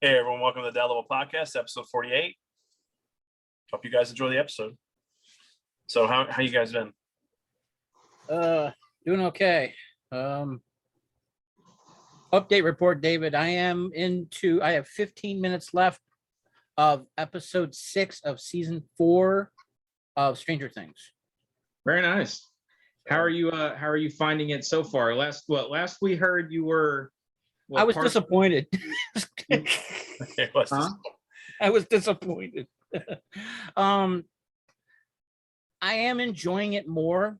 Hey everyone, welcome to the Down Level Podcast, episode 48. Hope you guys enjoy the episode. So how you guys been? Doing okay. Update report, David. I have 15 minutes left of episode 6 of season 4 of Stranger Things. Very nice. How are you finding it so far? Last we heard you were I was disappointed. I was disappointed. I am enjoying it more.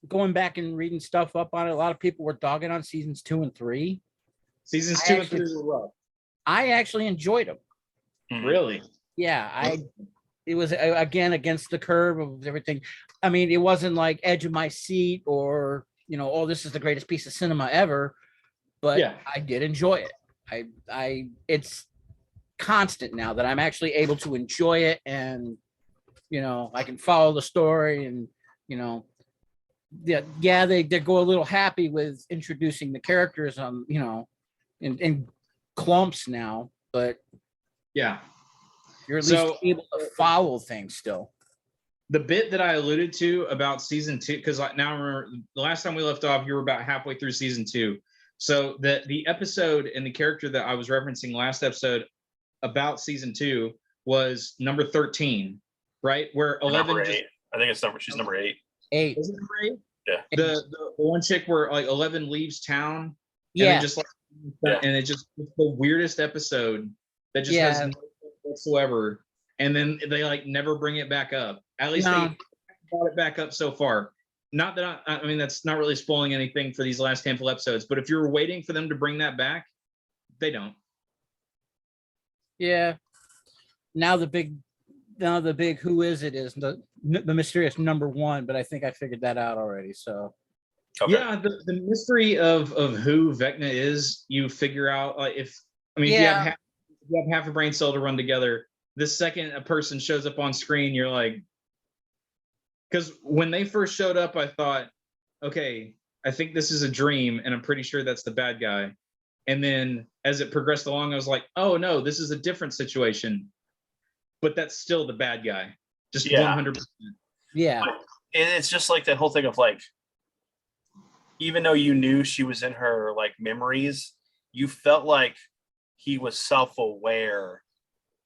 Going back and reading stuff up on it. A lot of people were dogging on seasons 2 and 3. Seasons 2 and 3 were rough. I actually enjoyed them. Really? Yeah, it was again against the curve of everything. I mean, it wasn't like edge of my seat or oh, this is the greatest piece of cinema ever. But yeah. I did enjoy it. It's constant now that I'm actually able to enjoy it, and I can follow the story, and they go a little happy with introducing the characters in clumps now, but yeah, you're at least able to follow things still. The bit that I alluded to about season 2, because now I remember the last time we left off, you were about halfway through season 2. So the episode and the character that I was referencing last episode about season 2 was number 13, right? Where 11 number 8. I think she's number 8. 8. Is it number 8? Yeah. The one chick where like 11 leaves town. Yeah. And it's the weirdest episode that just has no whatsoever. And then they like never bring it back up. At least they brought it back up so far. Not that I mean, that's not really spoiling anything for these last handful of episodes, but if you're waiting for them to bring that back, they don't. Yeah. Now the big who is it is the mysterious number 1, but I think I figured that out already. So okay. Yeah, the mystery of who Vecna is, you figure out if you have half a brain cell to run together. The second a person shows up on screen, you're like, because when they first showed up, I thought, okay, I think this is a dream, and I'm pretty sure that's the bad guy. And then as it progressed along, I was like, oh no, this is a different situation. But that's still the bad guy. Just 100%. Yeah. And it's just like that whole thing of like, even though you knew she was in her like memories, you felt like he was self-aware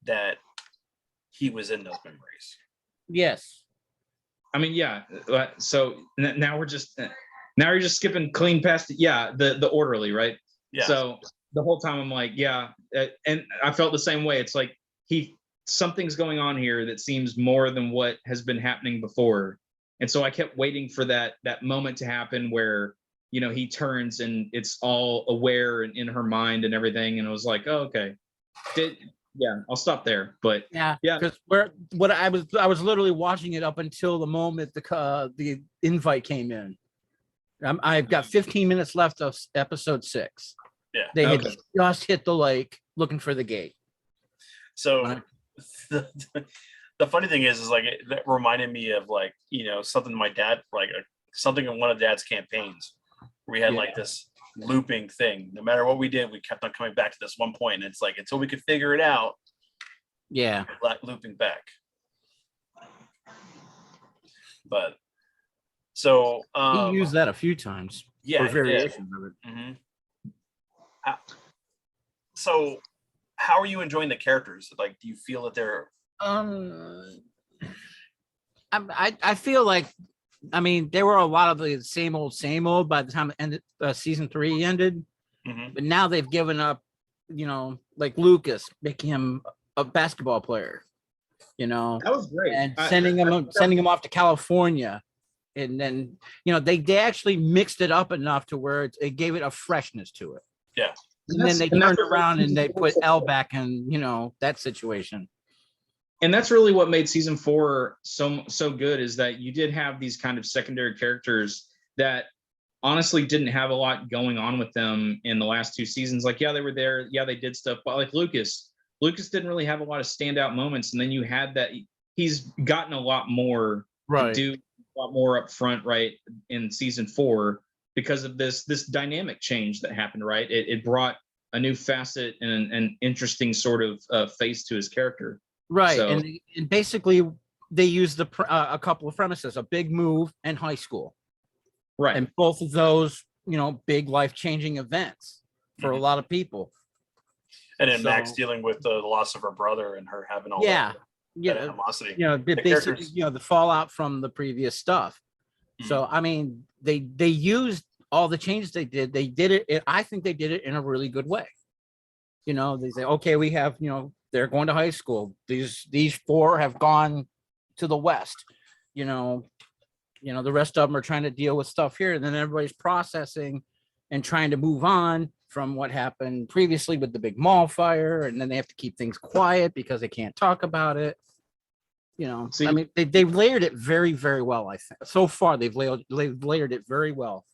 that he was in those memories. Yes. I mean, yeah. So now you're just skipping clean past it. Yeah, the orderly, right? Yeah. So the whole time I'm like, yeah, and I felt the same way. It's like something's going on here that seems more than what has been happening before, and so I kept waiting for that moment to happen where he turns and it's all aware and in her mind and everything, and I was like, oh, okay. Yeah, I'll stop there. But yeah, because I was literally watching it up until the moment the invite came in. I've got 15 minutes left of episode 6. Yeah, they had just hit the lake looking for the gate. So the funny thing is like that reminded me of like something my dad something in one of Dad's campaigns where we had like this looping thing. No matter what we did, we kept on coming back to this one point, and it's like until we could figure it out, looping back. But so he used that a few times. Yeah, variations of it. Mm-hmm. So how are you enjoying the characters? Like, do you feel that they're I feel like, I mean, there were a lot of the same old by the time it ended, season 3 ended. Mm-hmm. But now they've given up, like Lucas, making him a basketball player. That was great. And sending him off to California, and then they actually mixed it up enough to where it gave it a freshness to it. Yeah. And then they turned around and they put Elle back in that situation. And that's really what made season 4 so good, is that you did have these kind of secondary characters that honestly didn't have a lot going on with them in the last 2 seasons. Like, yeah, they were there. Yeah, they did stuff. But like Lucas didn't really have a lot of standout moments. And then you had that he's gotten a lot more to do, a lot more up front, right, in season 4 because of this dynamic change that happened, right? It brought a new facet and an interesting sort of face to his character. Right, So, and basically they used a couple of premises: a big move and high school. right, and both of those, big life-changing events for a lot of people. And then Max dealing with the loss of her brother and her having all that animosity. Basically, the fallout from the previous stuff. So I mean, they used all the changes they did. They did it. I think they did it in a really good way. They say, okay, we have, they're going to high school. These four have gone to the West. The rest of them are trying to deal with stuff here, and then everybody's processing and trying to move on from what happened previously with the big mall fire, and then they have to keep things quiet because they can't talk about it. I mean, they've layered it very, very well. I think so far they've layered it very well.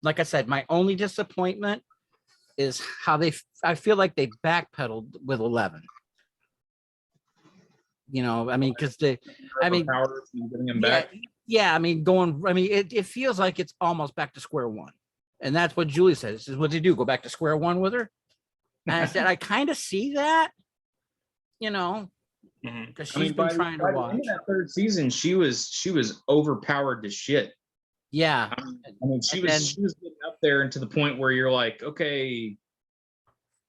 Like I said, my only disappointment is how I feel like they backpedaled with 11. I mean, because getting him back. Yeah, I mean, it feels like it's almost back to square one. And that's what Julie said. This is what they do, go back to square one with her. And I said, I kind of see that, because she's been trying to watch. In that third season, she was overpowered to shit. Yeah. I mean, she was getting up there and to the point where you're like, okay,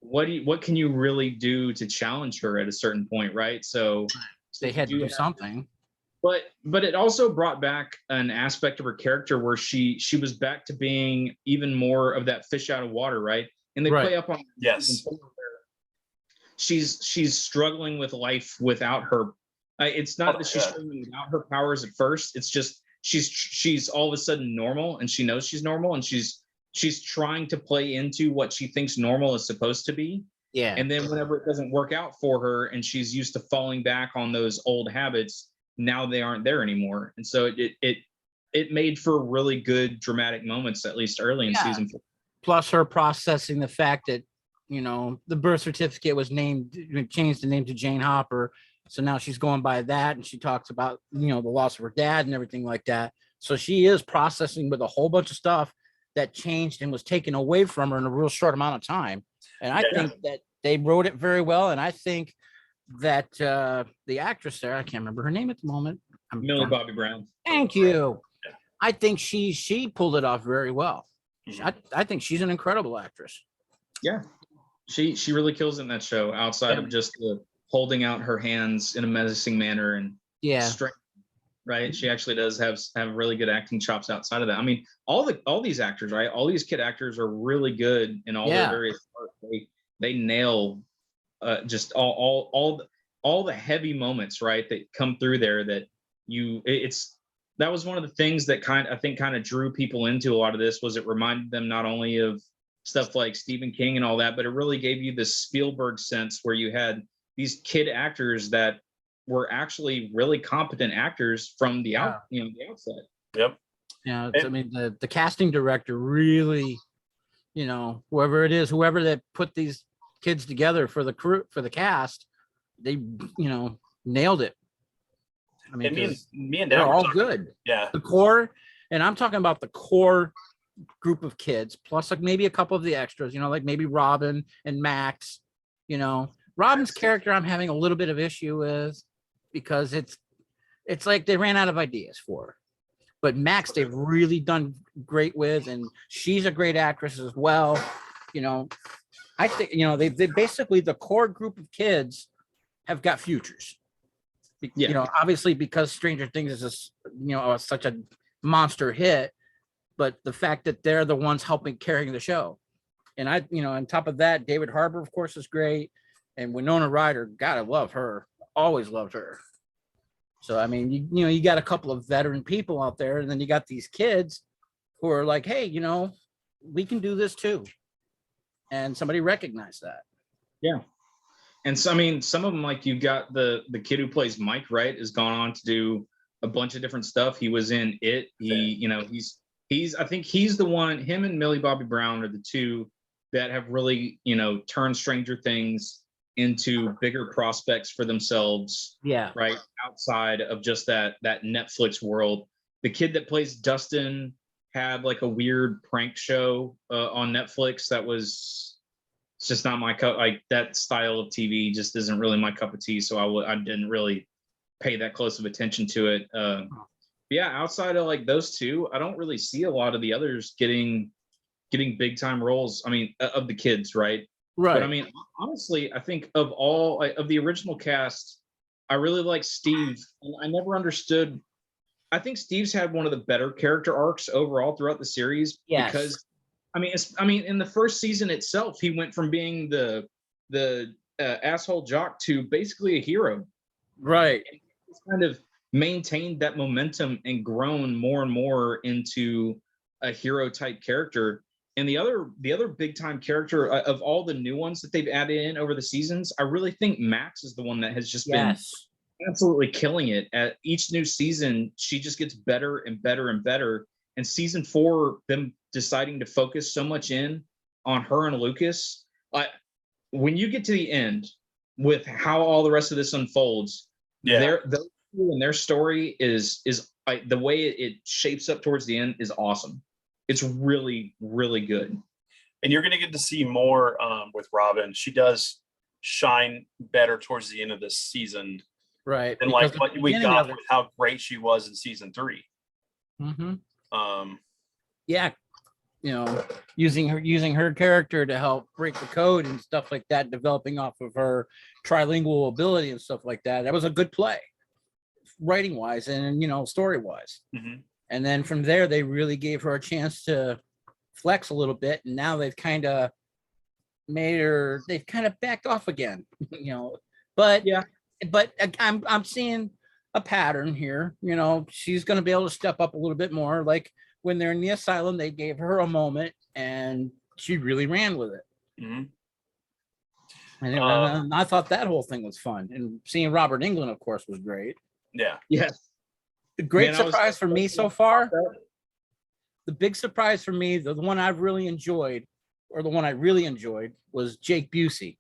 what can you really do to challenge her at a certain point, right? So they had to do something. But it also brought back an aspect of her character where she was back to being even more of that fish out of water, right? And they play up on she's struggling with life without her. It's not that she's struggling without her powers at first. It's just she's all of a sudden normal, and she knows she's normal, and she's trying to play into what she thinks normal is supposed to be. Yeah. And then whenever it doesn't work out for her, and she's used to falling back on those old habits, now they aren't there anymore. And so it made for really good dramatic moments, at least early in season 4. Plus her processing the fact that, the birth certificate was changed the name to Jane Hopper. So now she's going by that, and she talks about, the loss of her dad and everything like that. So she is processing with a whole bunch of stuff that changed and was taken away from her in a real short amount of time. And I think that they wrote it very well. And I think that the actress there, I can't remember her name at the moment. Millie Bobby Brown. Thank you. I think she pulled it off very well. I think she's an incredible actress. Yeah, she really kills in that show. Outside of just holding out her hands in a menacing manner and strength, right? She actually does have really good acting chops outside of that. I mean, all these actors, right? All these kid actors are really good in all their various parts. They nail just all the heavy moments, right, that come through there. That was one of the things that kind of drew people into a lot of this. Was it reminded them not only of stuff like Stephen King and all that, but it really gave you this Spielberg sense where you had these kid actors that were actually really competent actors from the outset. Yep. Yeah, I mean, the casting director really, whoever that put these kids together for the crew, for the cast, they nailed it. I mean, me and Dad they're all good. Yeah. The core, and I'm talking about the core group of kids, plus like maybe a couple of the extras, like maybe Robin and Max. Robin's character I'm having a little bit of issue with because it's like they ran out of ideas for her. But Max, they've really done great with, and she's a great actress as well. I think, they basically, the core group of kids have got futures. Obviously because Stranger Things is such a monster hit, but the fact that they're the ones helping carrying the show. And on top of that, David Harbour, of course, is great. And Winona Ryder, God, I love her. Always loved her. So, I mean, you got a couple of veteran people out there, and then you got these kids who are like, hey, we can do this too. And somebody recognized that. Yeah. And so, I mean, some of them, like you've got the kid who plays Mike, right, has gone on to do a bunch of different stuff. He was in It. I think he's the one, him and Millie Bobby Brown are the two that have really, turned Stranger Things into bigger prospects for themselves. Yeah. Right. Outside of just that Netflix world. The kid that plays Dustin had like a weird prank show on Netflix that was it's just not my cup. Like that style of TV just isn't really my cup of tea. So I didn't really pay that close of attention to it. Yeah, outside of like those two, I don't really see a lot of the others getting big time roles. I mean, of the kids, right? Right. But I mean, honestly, I think of all of the original cast, I really like Steve. And I never understood. I think Steve's had one of the better character arcs overall throughout the series. Yes. Because, I mean, in the first season itself, he went from being the asshole jock to basically a hero. Right. And he's kind of maintained that momentum and grown more and more into a hero type character. And the other big time character of all the new ones that they've added in over the seasons, I really think Max is the one that has just been absolutely killing it. At each new season, she just gets better and better and better. And season 4, them deciding to focus so much in on her and Lucas, when you get to the end with how all the rest of this unfolds, those two and their story is the way it shapes up towards the end is awesome. It's really, really good. And you're going to get to see more with Robin. She does shine better towards the end of this season. Right. And like what we got with how great she was in season 3. Mm-hmm. Yeah. You know, using her character to help break the code and stuff like that, developing off of her trilingual ability and stuff like that. That was a good play, writing wise and, you know, story wise. Mm-hmm. And then from there, they really gave her a chance to flex a little bit. And now they've kind of backed off again, you know, but I'm seeing a pattern here. You know, she's going to be able to step up a little bit more. Like when they're in the asylum, they gave her a moment and she really ran with it. Mm-hmm. And I thought that whole thing was fun. And seeing Robert Englund, of course, was great. Yeah. Yes. The great surprise for me so far, the big surprise for me, the one I've really enjoyed, or the one I really enjoyed, was Jake Busey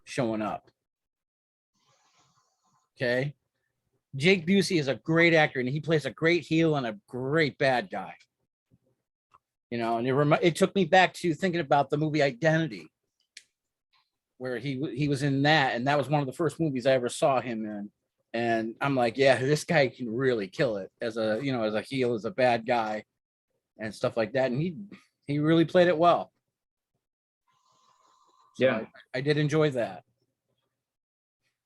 showing up. Okay. Jake Busey is a great actor, and he plays a great heel and a great bad guy. You know, and it took me back to thinking about the movie Identity, where he was in that, and that was one of the first movies I ever saw him in. And I'm like, yeah, this guy can really kill it as a heel, as a bad guy and stuff like that. And he really played it well. So yeah. I did enjoy that.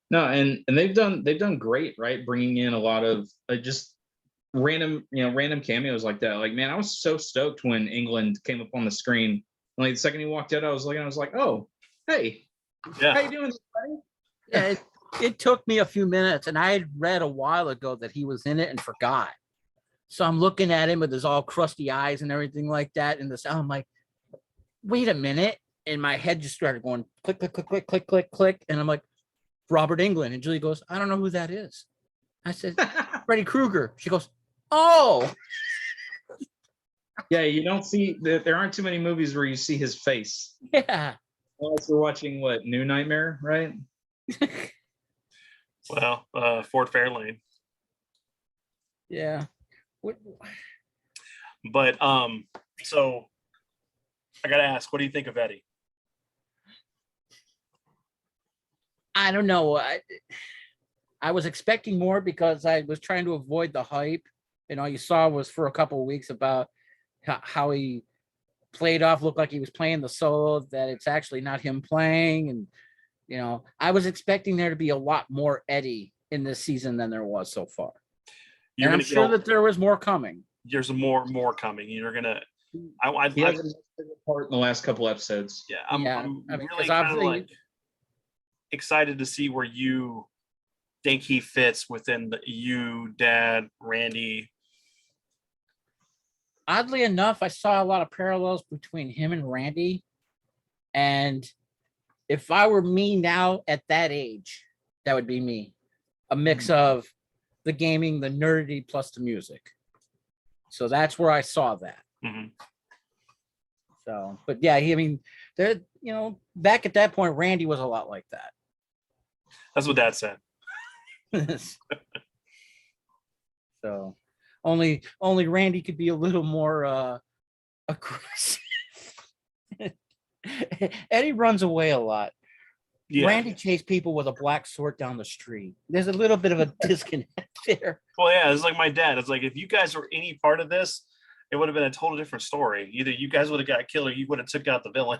No, and they've done great, right? Bringing in a lot of just random cameos like that. Like, man, I was so stoked when England came up on the screen. Like the second he walked out, I was like, oh, hey, how you doing, buddy? Yeah, it took me a few minutes, and I had read a while ago that he was in it and forgot. So I'm looking at him with his all crusty eyes and everything like that, and I'm like, wait a minute. And my head just started going click, click, click, click, click, click, click. And I'm like, Robert Englund. And Julie goes, I don't know who that is. I said, Freddy Krueger. She goes, oh. Yeah, you don't see, there aren't too many movies where you see his face. Yeah. Unless we're watching, New Nightmare, right? Well, Fort Fairlane. Yeah. But so I gotta ask, what do you think of Eddie? I don't know. I was expecting more because I was trying to avoid the hype. And all you saw was for a couple of weeks about how he played off, looked like he was playing the solo, that it's actually not him playing. And, you know, I was expecting there to be a lot more Eddie in this season than there was so far. And I'm sure that there was more coming. There's more coming. You're gonna. He has a part in the last couple episodes. Yeah, I'm really kind of like excited to see where you think he fits within you, Dad, Randy. Oddly enough, I saw a lot of parallels between him and Randy. And if I were me now at that age, that would be me. A mix of the gaming, the nerdity, plus the music. So that's where I saw that. Mm-hmm. So, but yeah, there, you know, back at that point, Randy was a lot like that. That's what Dad said. So, only Randy could be a little more aggressive. Eddie runs away a lot. Yeah. Randy chased people with a black sword down the street. There's a little bit of a disconnect there. Well, yeah, it's like my dad. It's like if you guys were any part of this, it would have been a total different story. Either you guys would have got killed or you would have took out the villain.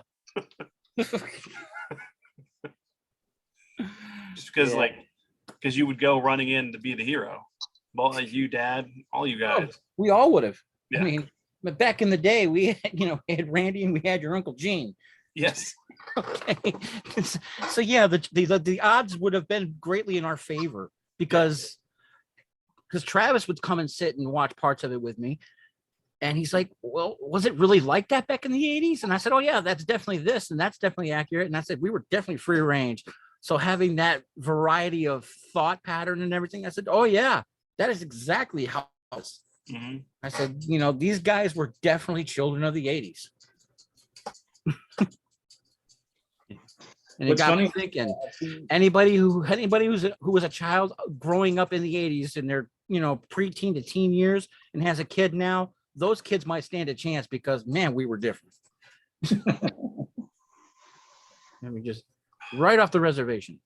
Just because, because you would go running in to be the hero. Well, like you, Dad, all you guys. Oh, we all would have. Yeah. I mean, but back in the day, we had, we had Randy and we had your Uncle Gene. Yes. Okay. So yeah, the odds would have been greatly in our favor because Travis would come and sit and watch parts of it with me. And he's like, well, was it really like that back in the 80s? And I said, oh yeah, that's definitely this. And that's definitely accurate. And I said, we were definitely free range. So having that variety of thought pattern and everything, I said, oh yeah, that is exactly how it was. Mm-hmm. I said, these guys were definitely children of the 80s. And it got me thinking, anybody who was a child growing up in the 80s in their, preteen to teen years and has a kid now, those kids might stand a chance because, man, we were different. And we just right off the reservation.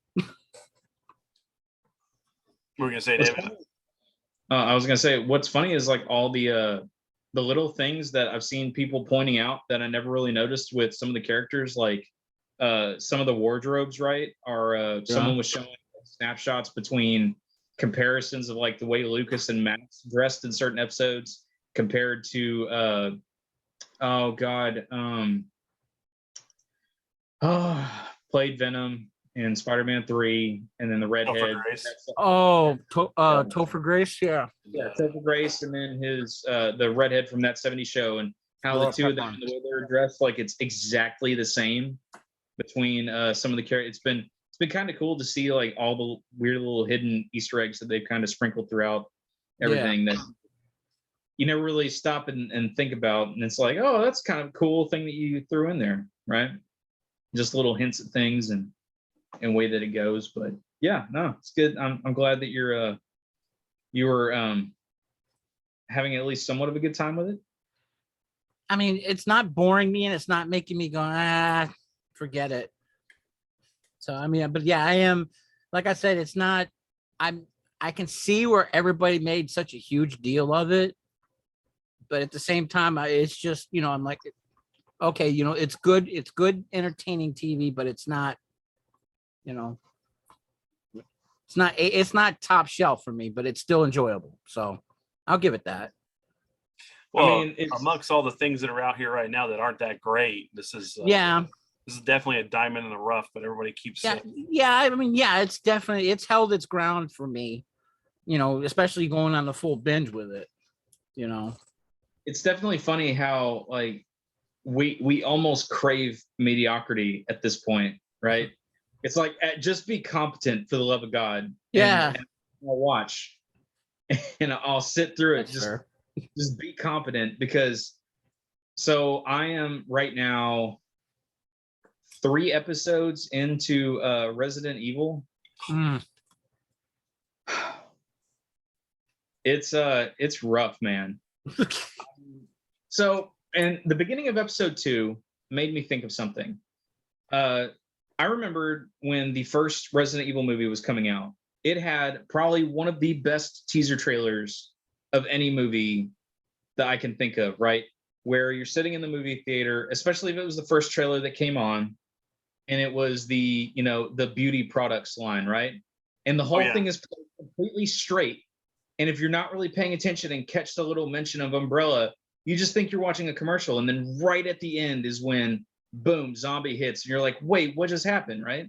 We're gonna say, David. I was gonna say, what's funny is like all the little things that I've seen people pointing out that I never really noticed with some of the characters, like some of the wardrobes, right? Are someone was showing snapshots between comparisons of like the way Lucas and Max dressed in certain episodes compared to played Venom in Spider-Man 3, and then the redhead. Topher Grace, yeah, Topher Grace, and then his the redhead from that '70s show, and how the two of them, the way they're dressed, like it's exactly the same between some of the characters. It's been kind of cool to see like all the weird little hidden Easter eggs that they've kind of sprinkled throughout everything that you never really stop and think about, and it's like, oh, that's kind of a cool thing that you threw in there, right? Just little hints at things and way that it goes. But yeah, no, it's good. I'm glad that you were having at least somewhat of a good time with it. I mean, it's not boring me and it's not making me go, forget it. So I mean, but yeah, I am, like I said, it's not, I can see where everybody made such a huge deal of it, but at the same time, it's just, I'm like, okay, it's good entertaining TV, but it's not, it's not top shelf for me, but it's still enjoyable. So I'll give it that. Well, amongst all the things that are out here right now that aren't that great, this is this is definitely a diamond in the rough, but everybody keeps it's held its ground for me, especially going on the full binge with it. It's definitely funny how like we almost crave mediocrity at this point, right? It's like, just be competent for the love of God. Yeah. And I'll watch and I'll sit through it. Just be competent, because so I am right now 3 episodes into Resident Evil. It's rough, man. So, and the beginning of episode 2 made me think of something. I remembered when the first Resident Evil movie was coming out, it had probably one of the best teaser trailers of any movie that I can think of, right? Where you're sitting in the movie theater, especially if it was the first trailer that came on, and it was the, the beauty products line, right? And the whole thing is completely straight. And if you're not really paying attention and catch the little mention of Umbrella, you just think you're watching a commercial. And then right at the end is when, boom, zombie hits. And you're like, wait, what just happened, right?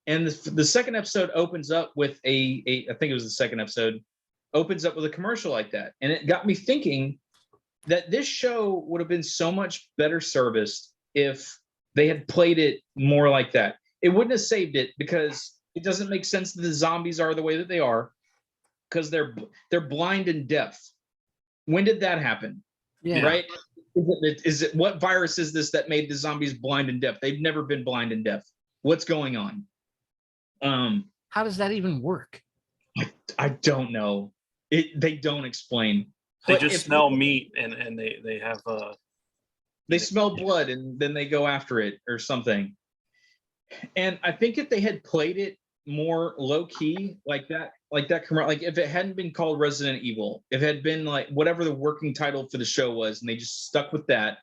And the second episode opens up with I think it was the second episode, opens up with a commercial like that. And it got me thinking that this show would have been so much better serviced if they had played it more like that. It wouldn't have saved it, because it doesn't make sense that the zombies are the way that they are, because they're blind and deaf. When did that happen? Yeah. Right? Is it what virus is this that made the zombies blind and deaf? They've never been blind and deaf. What's going on? How does that even work? I don't know. They don't explain. They just smell meat and they have They smell blood and then they go after it or something. And I think if they had played it more low key like that like if it hadn't been called Resident Evil, if it had been like whatever the working title for the show was, and they just stuck with that,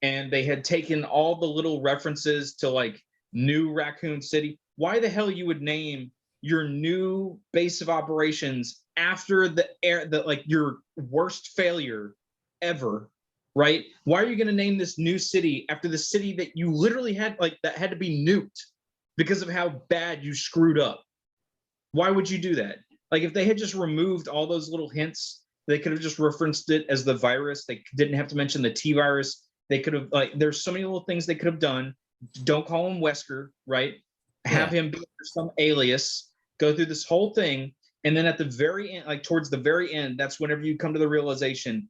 and they had taken all the little references to like New Raccoon City, why the hell you would name your new base of operations after the like your worst failure ever, right? Why are you going to name this new city after the city that you literally had like that had to be nuked because of how bad you screwed up? Why would you do that? Like if they had just removed all those little hints, they could have just referenced it as the virus. They didn't have to mention the T virus. They could have like there's so many little things they could have done. Don't call him Wesker, right? Have him be some alias, go through this whole thing, and then at the very end, like towards the very end, that's whenever you come to the realization,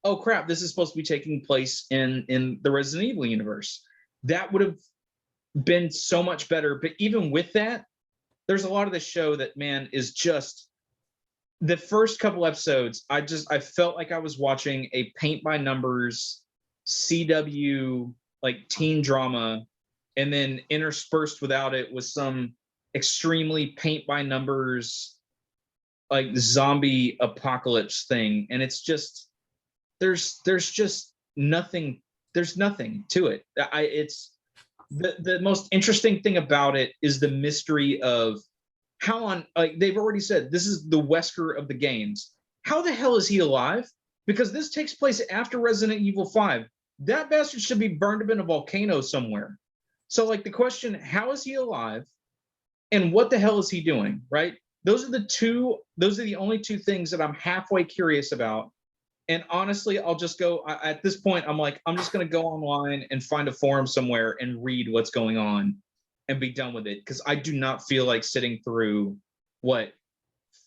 oh crap, this is supposed to be taking place in the Resident Evil universe. That would have been so much better. But even with that, there's a lot of the show that, man, is just the first couple episodes. I felt like I was watching a paint by numbers CW like teen drama, and then interspersed without it was some extremely paint by numbers like zombie apocalypse thing. And it's just there's just nothing. There's nothing to it. It's the most interesting thing about it is the mystery of how on like they've already said this is the Wesker of the games. How the hell is he alive? Because this takes place after Resident Evil 5. That bastard should be burned up in a volcano somewhere. So like the question, how is he alive? And what the hell is he doing? Right? Those are the only two things that I'm halfway curious about. And honestly, I'll just go at this point, I'm like, I'm just going to go online and find a forum somewhere and read what's going on and be done with it. Because I do not feel like sitting through,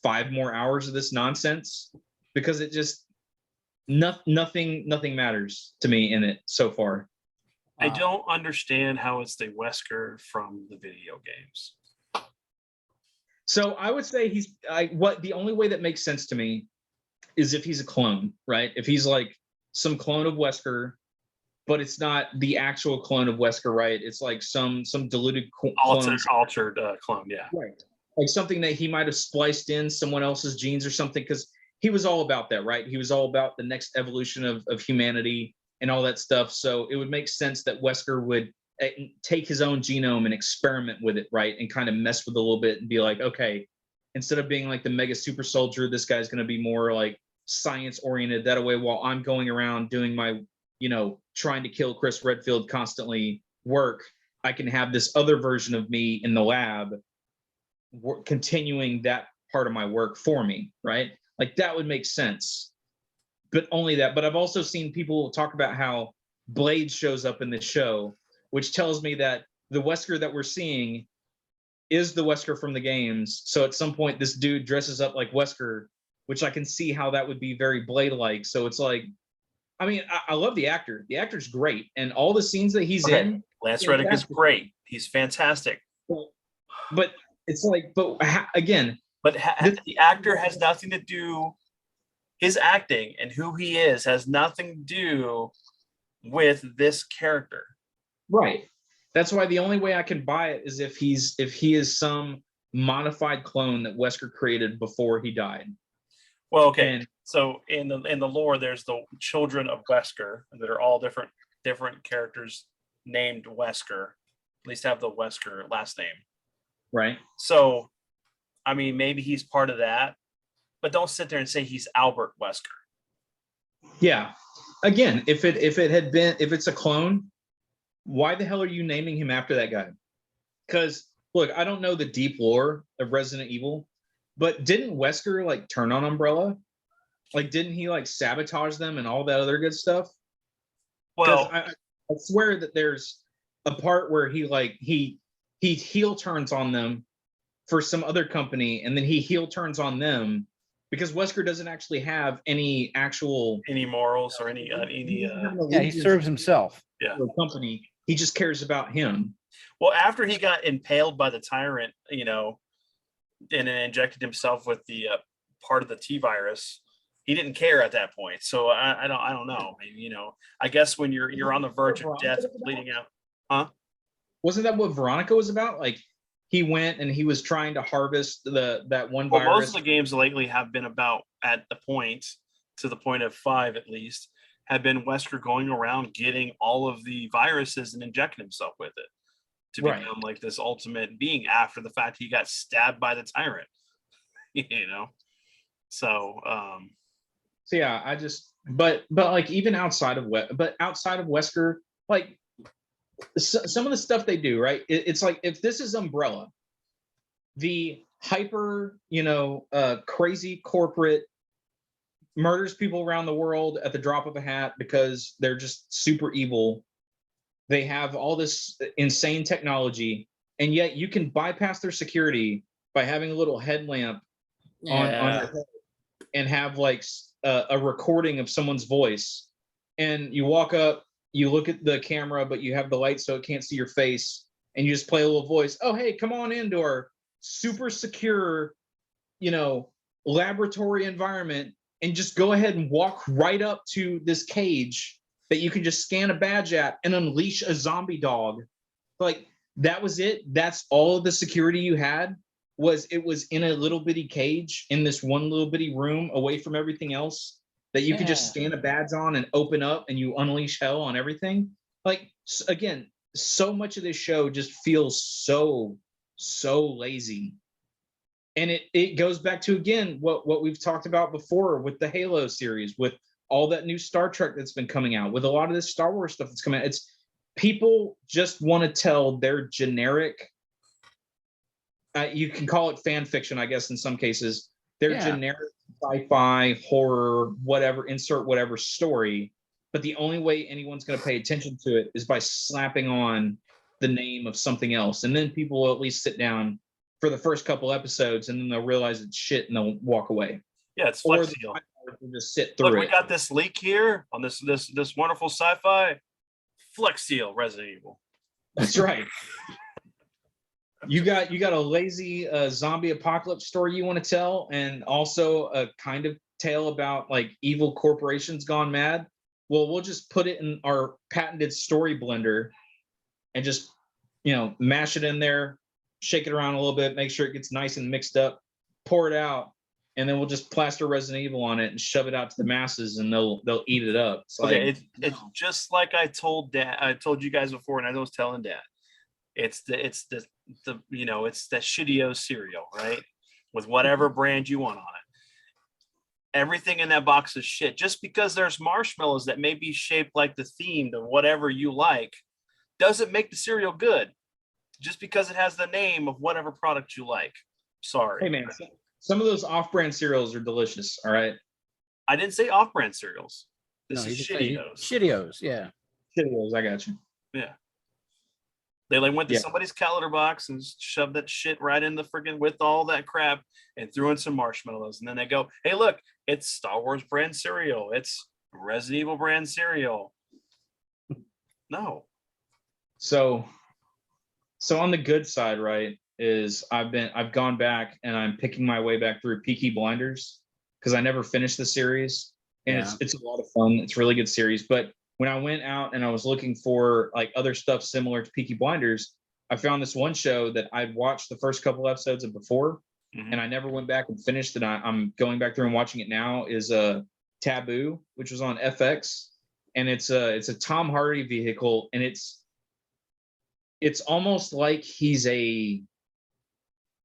5 more hours of this nonsense? Because it just, nothing matters to me in it so far. I don't understand how it's the Wesker from the video games. So I would say the only way that makes sense to me is if he's a clone, right? If he's like some clone of Wesker, but it's not the actual clone of Wesker, right? It's like some diluted altered clone, yeah. Right. Like something that he might have spliced in someone else's genes or something, because he was all about that, right? He was all about the next evolution of humanity and all that stuff. So it would make sense that Wesker would take his own genome and experiment with it, right? And kind of mess with it a little bit and be like, okay, instead of being like the mega super soldier, this guy's going to be more like science oriented. That way, while I'm going around doing my, trying to kill Chris Redfield constantly work, I can have this other version of me in the lab continuing that part of my work for me, right? Like that would make sense. But only that. But I've also seen people talk about how Blade shows up in this show, which tells me that the Wesker that we're seeing is the Wesker from the games. So at some point, this dude dresses up like Wesker, which I can see how that would be very Blade-like. So it's like, I mean, I love the actor. The actor's great. And all the scenes that he's in. Lance Reddick is great. He's fantastic. But it's like, again. But the actor has nothing to do, his acting and who he is has nothing to do with this character. Right. That's why the only way I can buy it is if he is some modified clone that Wesker created before he died. Well, okay. So in the lore, there's the children of Wesker that are all different characters named Wesker. At least have the Wesker last name. Right. So, I mean, maybe he's part of that, but don't sit there and say he's Albert Wesker. Yeah. Again, if it's a clone, why the hell are you naming him after that guy? Because look, I don't know the deep lore of Resident Evil, but didn't Wesker like turn on Umbrella? Like, didn't he like sabotage them and all that other good stuff? Well, I swear that there's a part where he heel turns on them for some other company, and then he heel turns on them because Wesker doesn't actually have any morals or any he serves himself. Yeah, company. He just cares about him. Well, after he got impaled by the tyrant, and then injected himself with the part of the T virus, he didn't care at that point. So I don't know. Maybe, I guess when you're on the verge of death, bleeding out, huh? Wasn't that what Veronica was about? Like he went and he was trying to harvest that one virus. Most of the games lately have been about to the point of 5 at least, have been Wesker going around getting all of the viruses and injecting himself with it to become like this ultimate being after the fact he got stabbed by the tyrant. So yeah, I just but like even outside of Wesker, like some of the stuff they do, right? It's like if this is Umbrella, the hyper, crazy corporate murders people around the world at the drop of a hat because they're just super evil. They have all this insane technology, and yet you can bypass their security by having a little headlamp on your head and have like a recording of someone's voice. And you walk up, you look at the camera, but you have the light so it can't see your face, and you just play a little voice. Oh, hey, come on into our super secure, laboratory environment, and just go ahead and walk right up to this cage that you can just scan a badge at and unleash a zombie dog. Like that was it. That's all of the security you had. It was in a little bitty cage in this one little bitty room away from everything else that you could just scan a badge on and open up, and you unleash hell on everything. Like, again, so much of this show just feels so lazy. And it goes back to, again, what we've talked about before with the Halo series, with all that new Star Trek that's been coming out, with a lot of this Star Wars stuff that's coming out. It's people just want to tell their generic, you can call it fan fiction, I guess, in some cases, their generic sci-fi, horror, whatever, insert whatever story. But the only way anyone's going to pay attention to it is by slapping on the name of something else. And then people will at least sit down for the first couple episodes, and then they'll realize it's shit and they'll walk away. Yeah, it's Flex Seal. Just sit through. Look, we got this leak here on this wonderful sci-fi. Flex Seal, Resident Evil. That's right. You got a lazy zombie apocalypse story you want to tell, and also a kind of tale about like evil corporations gone mad. Well, we'll just put it in our patented story blender and just, mash it in there, shake it around a little bit, make sure it gets nice and mixed up, pour it out, and then we'll just plaster Resident Evil on it and shove it out to the masses, and they'll eat it up. It's just like I told you guys before, and I was telling Dad. It's the shitty-o cereal, right? With whatever brand you want on it. Everything in that box is shit. Just because there's marshmallows that may be shaped like the theme of whatever you like, doesn't make the cereal good. Just because it has the name of whatever product you like. Sorry. Hey man, some of those off-brand cereals are delicious. All right. I didn't say off-brand cereals. This is shitty-os. Shitty-os, yeah. Shitty-os, I got you. Yeah. They went to somebody's calendar box and shoved that shit right in the friggin' with all that crap and threw in some marshmallows. And then they go, hey, look, it's Star Wars brand cereal. It's Resident Evil brand cereal. No. So on the good side, right, is I've gone back and I'm picking my way back through Peaky Blinders because I never finished the series. And it's a lot of fun. It's a really good series. But when I went out and I was looking for like other stuff similar to Peaky Blinders, I found this one show that I'd watched the first couple episodes of before, and I never went back and finished it. I'm going back through and watching it now. Is Taboo, which was on FX, and it's a Tom Hardy vehicle, and it's almost like he's a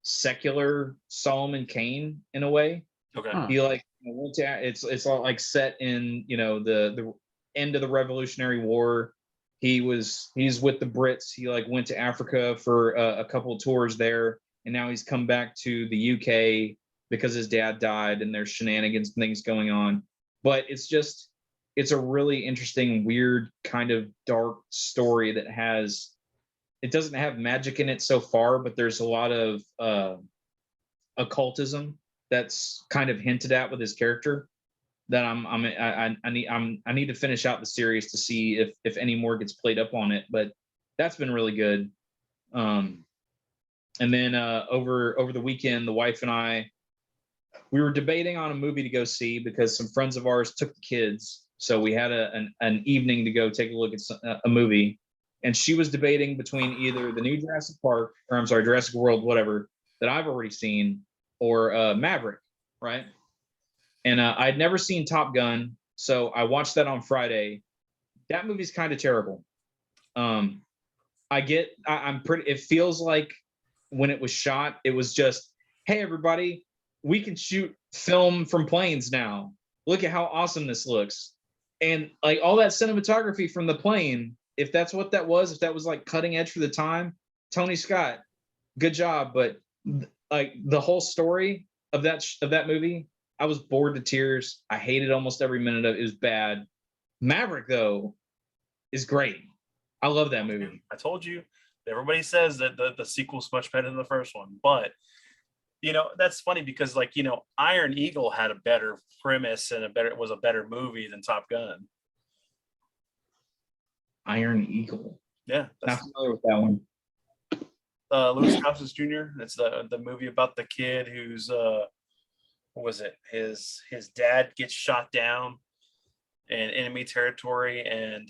secular Solomon Kane in a way. Okay. He went to it's all like set in the end of the Revolutionary War. He's with the Brits. He went to Africa for a couple of tours there, and now he's come back to the UK because his dad died, and there's shenanigans and things going on. But it's a really interesting, weird, kind of dark story that it doesn't have magic in it so far, but there's a lot of occultism that's kind of hinted at with his character. That I need to finish out the series to see if any more gets played up on it, but that's been really good. And then over the weekend, the wife and I we were debating on a movie to go see because some friends of ours took the kids. So we had an evening to go take a look at a movie. And she was debating between either the new Jurassic Park, or I'm sorry, Jurassic World, whatever, that I've already seen, or Maverick, right? And I'd never seen Top Gun, so I watched that on Friday. That movie's kind of terrible. I'm pretty. It feels like when it was shot, it was just, hey everybody, we can shoot film from planes now. Look at how awesome this looks, and like all that cinematography from the plane. If that's what that was, if that was like cutting edge for the time, Tony Scott, good job. But like the whole story of that movie, I was bored to tears. I hated almost every minute of it. It was bad. Maverick though is great. I love that movie. I told you. Everybody says that the sequel's much better than the first one, but you know that's funny because like Iron Eagle had a better premise and was a better movie than Top Gun. Iron Eagle. Yeah, not familiar with that one. Louis Gossett Jr. It's the movie about the kid who's what was it? His dad gets shot down in enemy territory, and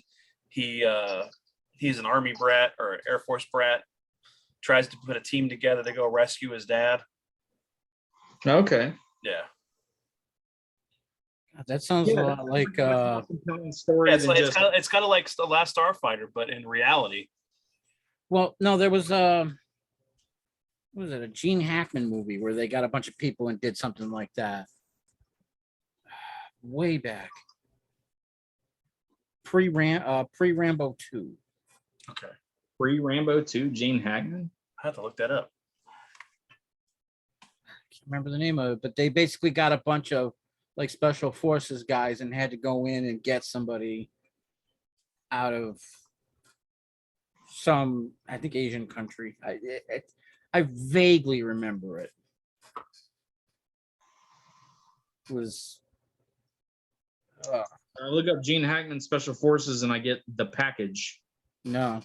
he's an Army brat or an Air Force brat. Tries to put a team together to go rescue his dad. Okay. Yeah. That sounds a lot like story. Yeah, it's kind of like The Last Starfighter, but in reality. Well, no, there was what was it, a Gene Hackman movie where they got a bunch of people and did something like that way back, pre-Rambo 2. Okay. Pre-Rambo 2, Gene Hackman. I have to look that up. I can't remember the name of it, but they basically got a bunch of like special forces guys and had to go in and get somebody out of some, I think, Asian country. I vaguely remember it. It was I look up Gene Hackman Special Forces and I get The Package. no.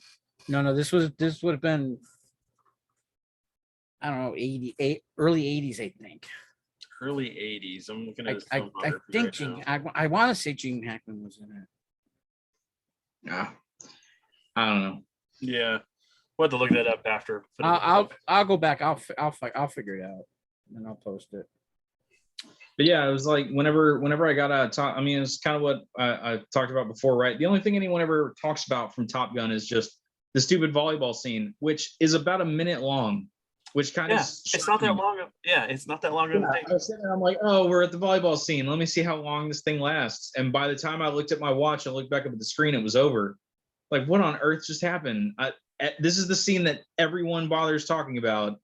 This would have been, I don't know, early 80s, I think. Early 80s. I'm looking at I think I want to say Gene Hackman was in it. Yeah. I don't know. Yeah. We'll have to look that up after. I'll go back. I'll figure it out and I'll post it. But yeah, it was like whenever I got out of Top, I mean, it's kind of what I talked about before, right? The only thing anyone ever talks about from Top Gun is just the stupid volleyball scene, which is about a minute long, which kind of it's not that long. It's not that long of a thing. I was sitting there, I'm like, oh, we're at the volleyball scene. Let me see how long this thing lasts. And by the time I looked at my watch and looked back up at the screen, it was over. Like, what on earth just happened? This is the scene that everyone bothers talking about,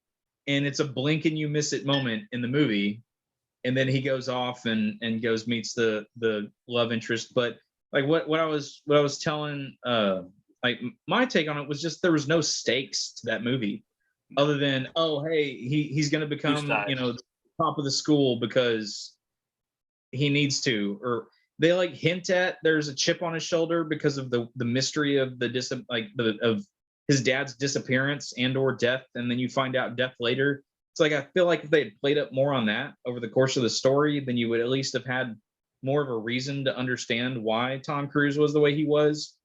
and it's a blink and you miss it moment in the movie. And then he goes off and goes meets the love interest. But like what I was telling, like my take on it was just there was no stakes to that movie, other than, oh hey, he's gonna become top of the school because he needs to, or they like hint at there's a chip on his shoulder because of the mystery of of his dad's disappearance and or death, and then you find out death later. It's like I feel like if they had played up more on that over the course of the story, then you would at least have had more of a reason to understand why Tom Cruise was the way he was,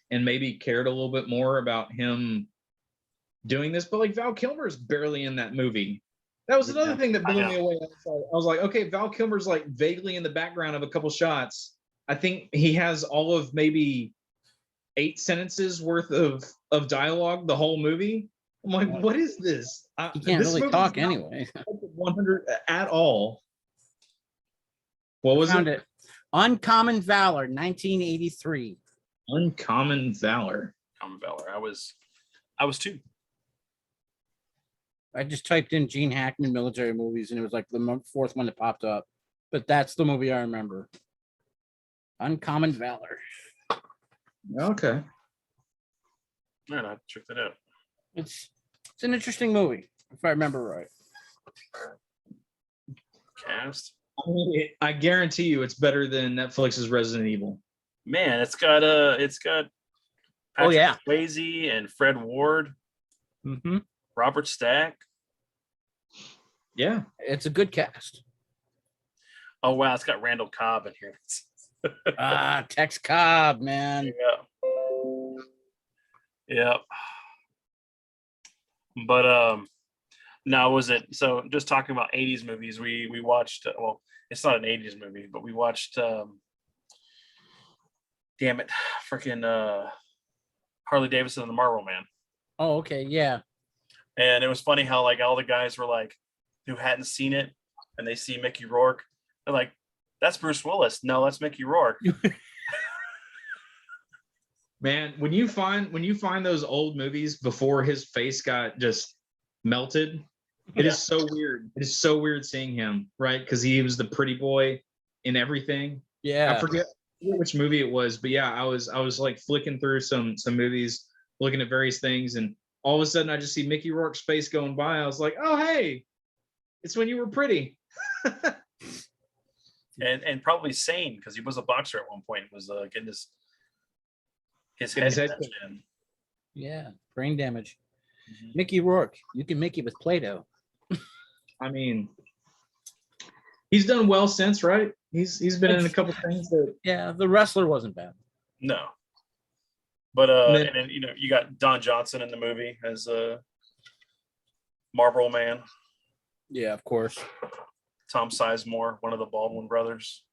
and maybe cared a little bit more about him doing this. But like Val Kilmer's barely in that movie. That was another thing that blew me away. I was like, okay, Val Kilmer's like vaguely in the background of a couple shots. I think he has all of maybe 8 sentences worth of dialogue the whole movie. I'm like, what is this? He can't really talk anyway. 100 at all. What was it? Uncommon Valor, 1983. Uncommon Valor. Uncommon Valor. I was 2. I just typed in Gene Hackman military movies, and it was like the 4th one that popped up. But that's the movie I remember. Uncommon Valor. Okay. All right, I'll check that out. It's an interesting movie, if I remember right. Cast. I guarantee you, it's better than Netflix's Resident Evil. Man, it's got Patrick Swayze and Fred Ward, Robert Stack. Yeah, it's a good cast. Oh wow, it's got Randall Cobb in here. Tex Cobb, man. Yeah. But now was it so just talking about 80s movies, we watched well, it's not an 80s movie, but we watched damn it, freaking Harley Davidson and the Marlboro Man. Oh, okay, yeah. And it was funny how like all the guys were like who hadn't seen it and they see Mickey Rourke. They're like, that's Bruce Willis. No, that's Mickey Rourke. Man, when you find those old movies before his face got just melted, it is so weird. It is so weird seeing him, right? Because he was the pretty boy in everything. Yeah. I forget which movie it was, but yeah, I was like flicking through some movies, looking at various things, and all of a sudden I just see Mickey Rourke's face going by. I was like, oh hey, it's when you were pretty. and probably sane because he was a boxer at one point. Was getting his head in. Yeah, brain damage. Mm-hmm. Mickey Rourke, you can make it with Play-Doh. I mean, he's done well since, right? He's been in a couple things that. Yeah, The Wrestler wasn't bad. No, but and then you got Don Johnson in the movie as Marlboro Man. Yeah, of course. Tom Sizemore, one of the Baldwin brothers.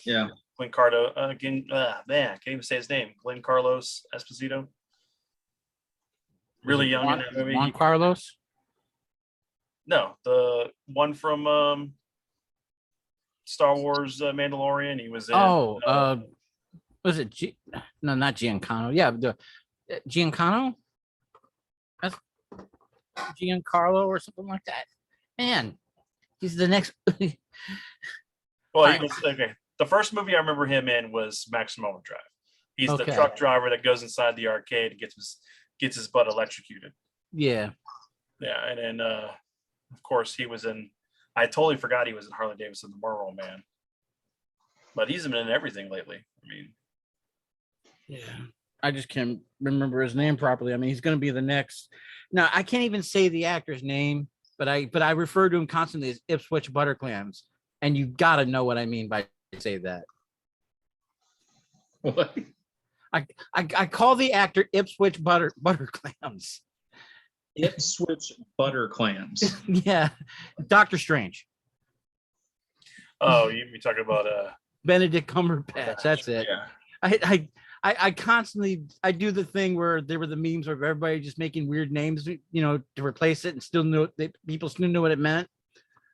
Yeah. Glenn Carlo again. Man, I can't even say his name. Glenn Carlos Esposito. Really young in that movie. Juan Carlos? No, the one from Star Wars Mandalorian. He was in. Was it? No, not Giancarlo. Yeah, the Giancarlo. That's Giancarlo or something like that. Man, he's the next. Well, he was, okay. The first movie I remember him in was Maximum Overdrive. He's the truck driver that goes inside the arcade and gets his butt electrocuted. Yeah. Yeah, and then of course he was in. I totally forgot he was in Harley Davidson, the Marlboro Man. But he's been in everything lately. I mean, yeah, I just can't remember his name properly. I mean, he's going to be the next. Now, I can't even say the actor's name, but I refer to him constantly as Ipswich Butterclams, and you got to know what I mean by say that. What? I call the actor Ipswich Butterclams. Ipswich Butterclams. Yeah, Doctor Strange. Oh, you talking about Benedict Cumberbatch? That's it. Yeah. I constantly do the thing where there were the memes of everybody just making weird names, to replace it, and still knew that people still knew what it meant.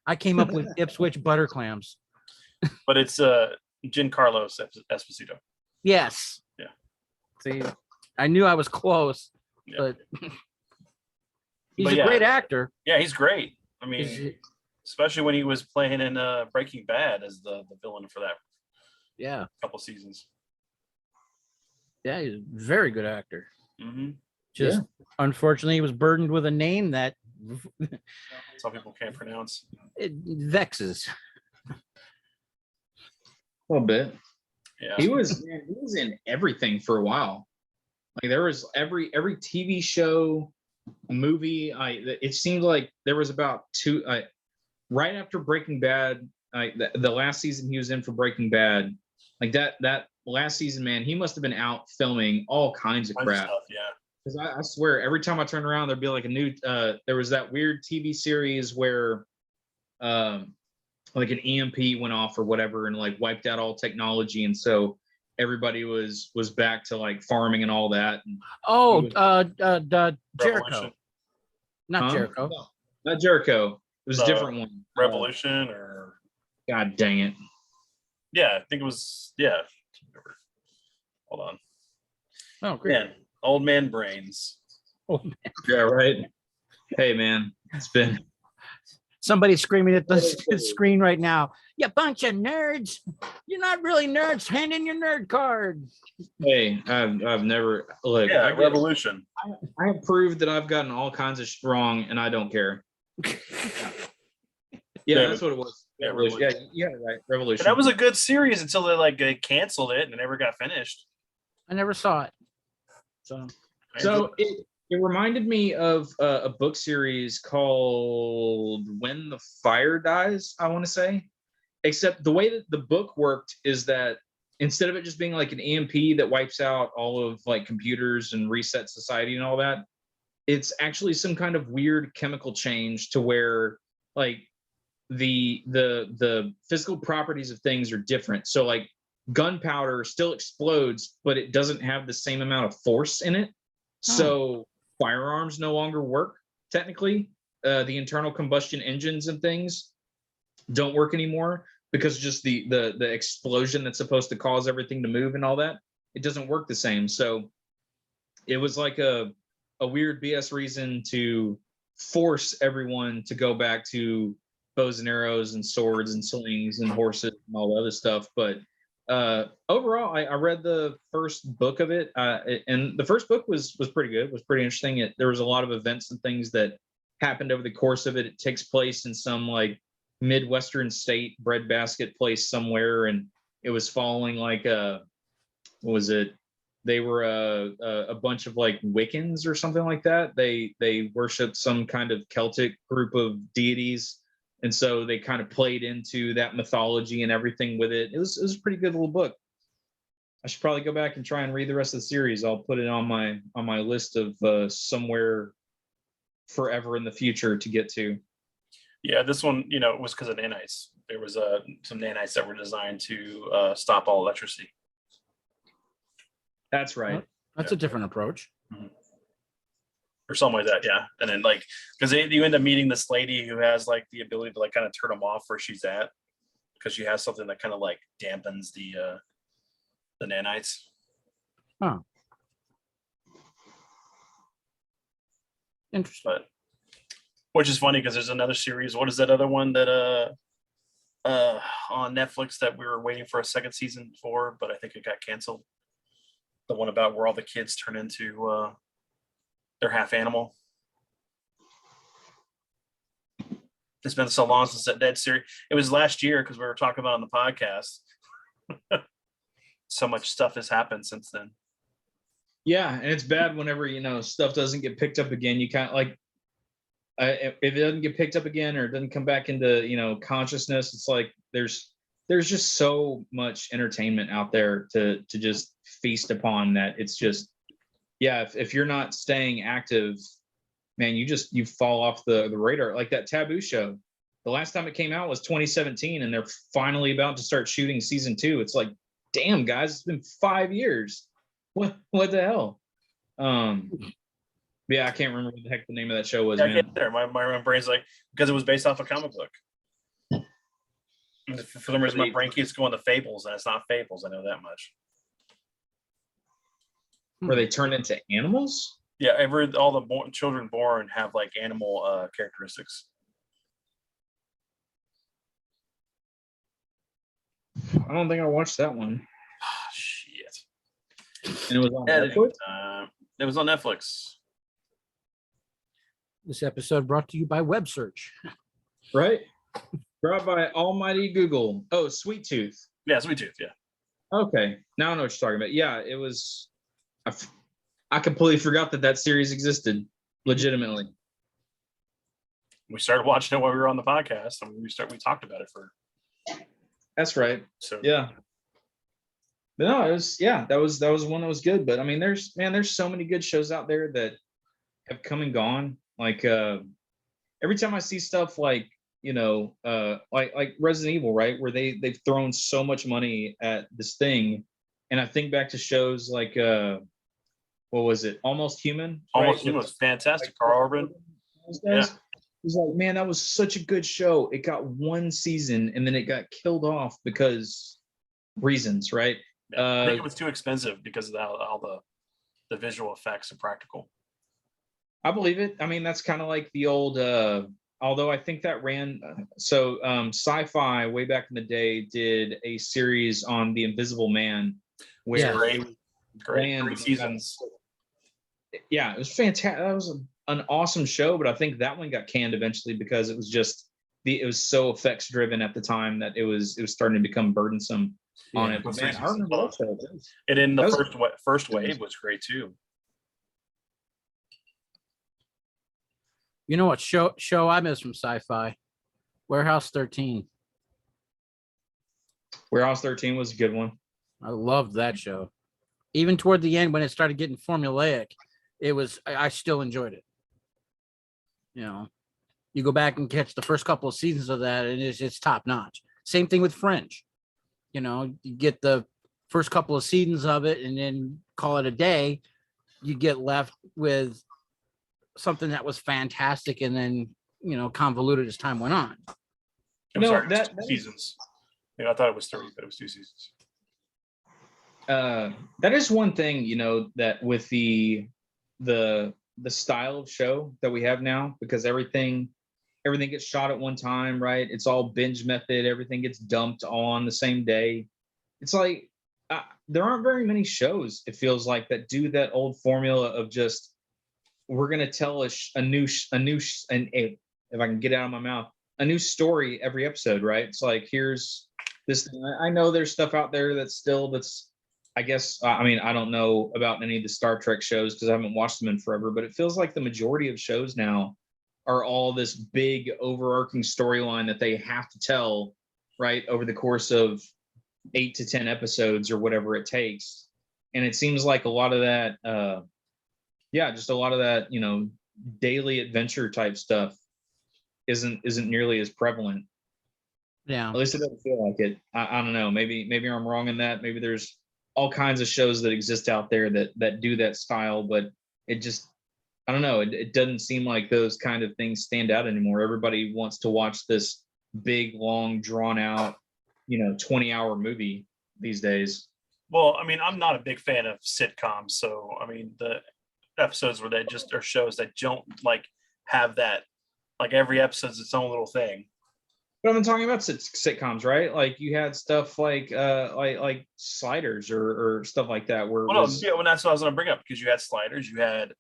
I came up with Ipswich Butterclams. But it's Giancarlo Esposito. Yes. Yeah. See, I knew I was close, but he's a great actor. Yeah, he's great. I mean, especially when he was playing in Breaking Bad as the villain for that. Yeah. Couple seasons. Yeah, he's a very good actor. Mm-hmm. Just unfortunately, he was burdened with a name that some people can't pronounce. It vexes. A little bit. Yeah. He was in everything for a while. Like there was every TV show, movie. It seemed like there was about two. Right after Breaking Bad, the last season he was in for Breaking Bad, like that last season, man, he must have been out filming all kinds of crap. Stuff, yeah. Because I swear, every time I turn around, there'd be like a new. There was that weird TV series where, like an EMP went off or whatever, and like wiped out all technology, and so everybody was back to like farming and all that. And Jericho. Not Jericho. No, not Jericho. It was a different one. Revolution or. God dang it. Yeah, I think it was. Yeah. Hold on. Oh, great. Man, old man brains. Old man. Yeah, right. Hey, man, it's been. Somebody's screaming at the screen right now. You bunch of nerds. You're not really nerds. Hand in your nerd card. Hey, I've never look. Yeah, Revolution. I have proved that I've gotten all kinds of shit wrong, and I don't care. Yeah, that's what it was. Yeah, Revolution. Yeah, right. Revolution. But that was a good series until they canceled it and it never got finished. I never saw it. So It reminded me of a book series called When the Fire Dies, I want to say. Except the way that the book worked is that instead of it just being like an EMP that wipes out all of like computers and resets society and all that, it's actually some kind of weird chemical change to where like the physical properties of things are different. So like gunpowder still explodes, but it doesn't have the same amount of force in it. So firearms no longer work technically. The internal combustion engines and things don't work anymore because just the explosion that's supposed to cause everything to move and all that, it doesn't work the same. So it was like a weird BS reason to force everyone to go back to bows and arrows and swords and slings and horses and all the other stuff. But overall, I read the first book of it, and the first book was pretty good. Was pretty interesting. There was a lot of events and things that happened over the course of it. It takes place in some like Midwestern state, breadbasket place somewhere, and it was following like what was it? They were a bunch of like Wiccans or something like that. They worshiped some kind of Celtic group of deities, and so they kind of played into that mythology and everything with it. It was a pretty good little book. I should probably go back and try and read the rest of the series. I'll put it on my list of somewhere forever in the future to get to. Yeah, this one, it was because of nanites. There was some nanites that were designed to stop all electricity. That's right. That's a different approach. Mm-hmm. Or something like that, yeah. And then like, because you end up meeting this lady who has like the ability to like kind of turn them off where she's at, because she has something that kind of like dampens the nanites. Oh, interesting. But which is funny because there's another series. What is that other one that on Netflix that we were waiting for a second season for, but I think it got canceled? The one about where all the kids turn into they're half animal. It's been so long since that series. It was last year because we were talking about it on the podcast. So much stuff has happened since then. Yeah, and it's bad whenever stuff doesn't get picked up again. You kind of like if it doesn't get picked up again or it doesn't come back into consciousness. It's like there's just so much entertainment out there to just feast upon that it's just if you're not staying active, man, you fall off the radar. Like that Taboo show, the last time it came out was 2017, and they're finally about to start shooting season 2. It's like, damn guys, it's been 5 years. What the hell? Yeah, I can't remember what the heck the name of that show was. I get there. My brain's like, because it was based off a comic book. For some reason, my brain keeps going to Fables, and it's not Fables. I know that much. Where they turn into animals? Yeah, all the children born have like animal characteristics. I don't think I watched that one. Shit. And it was on Netflix? It was on Netflix. This episode brought to you by Web Search. Right? Brought by almighty Google. Oh, Sweet Tooth. Yeah, Sweet Tooth, yeah. Okay. Now I know what you're talking about. Yeah, it was... I completely forgot that series existed, legitimately. We started watching it while we were on the podcast, and we talked about it for... That's right. So yeah. But no, it was that was one that was good. But I mean, there's so many good shows out there that have come and gone. Like every time I see stuff like like Resident Evil, right, where they've thrown so much money at this thing, and I think back to shows like what was it, Almost Human? Almost Human was fantastic. Carl Urban. Yeah. It was like, man, that was such a good show. It got one season and then it got killed off because reasons, right? I think it was too expensive because of all the visual effects and practical. I believe it. I mean, that's kind of like the old, although I think that ran, Sci-Fi way back in the day did a series on the Invisible Man. Where great seasons. Yeah, it was fantastic. That was an awesome show, but I think that one got canned eventually because it was just it was so effects driven at the time that it was starting to become burdensome on it. But man, I remember that show. And then the first wave was great too. You know what show I miss from Sci-Fi? Warehouse 13. Warehouse 13 was a good one. I loved that show. Even toward the end when it started getting formulaic, I still enjoyed it. You know, you go back and catch the first couple of seasons of that, and it's top notch. Same thing with Fringe. You know, you get the first couple of seasons of it and then call it a day. You get left with something that was fantastic and then, you know, convoluted as time went on. That seasons. I thought it was 3, but it was 2 seasons. That is one thing, you know, that with the style of show that we have now, because everything gets shot at one time, right? It's all binge method. Everything gets dumped on the same day. It's like there aren't very many shows, it feels like, that do that old formula of just, we're gonna tell a new if I can get it out of my mouth, a new story every episode, right? It's like, here's this thing. I know there's stuff out there that's I guess, I mean, I don't know about any of the Star Trek shows because I haven't watched them in forever, but it feels like the majority of shows now are all this big overarching storyline that they have to tell, right, over the course of 8 to 10 episodes or whatever it takes. And it seems like a lot of that, just a lot of that, you know, daily adventure type stuff isn't nearly as prevalent. Yeah. At least it doesn't feel like it. I don't know. Maybe I'm wrong in that. Maybe there's all kinds of shows that exist out there that do that style, but it just, I don't know. It doesn't seem like those kind of things stand out anymore. Everybody wants to watch this big, long, drawn out, you know, 20-hour movie these days. Well, I mean, I'm not a big fan of sitcoms, so I mean, the episodes where they just are shows that don't like have that, like every episode's its own little thing. But I'm talking about sitcoms, right? Like you had stuff like Sliders or stuff like that. Where that's what I was going to bring up, because you had Sliders, you had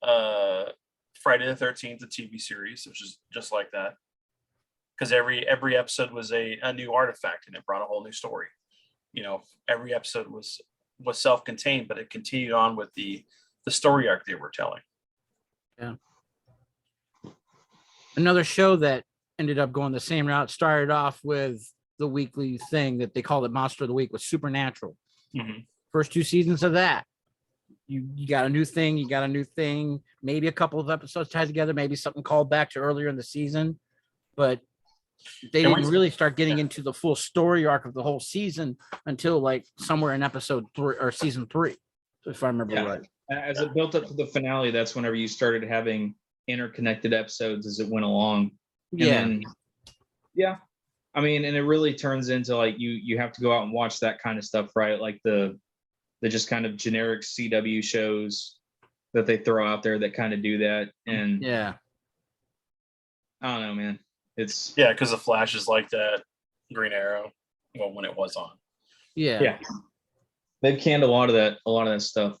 Friday the 13th, the TV series, which is just like that. Because every episode was a new artifact, and it brought a whole new story. You know, every episode was self-contained, but it continued on with the story arc they were telling. Yeah. Another show that ended up going the same route, started off with the weekly thing that they called it Monster of the Week, was Supernatural. Mm-hmm. First 2 seasons of that, you got a new thing, maybe a couple of episodes tied together, maybe something called back to earlier in the season, but they didn't really start getting into the full story arc of the whole season until like somewhere in episode 3 or season 3, if I remember right. As it built up to the finale, that's whenever you started having interconnected episodes as it went along. And then, I mean, and it really turns into like you have to go out and watch that kind of stuff, right? Like the just kind of generic CW shows that they throw out there that kind of do that. And I don't know, man. It's because the Flash is like that, Green Arrow. Well, when it was on. Yeah. They've canned a lot of that stuff.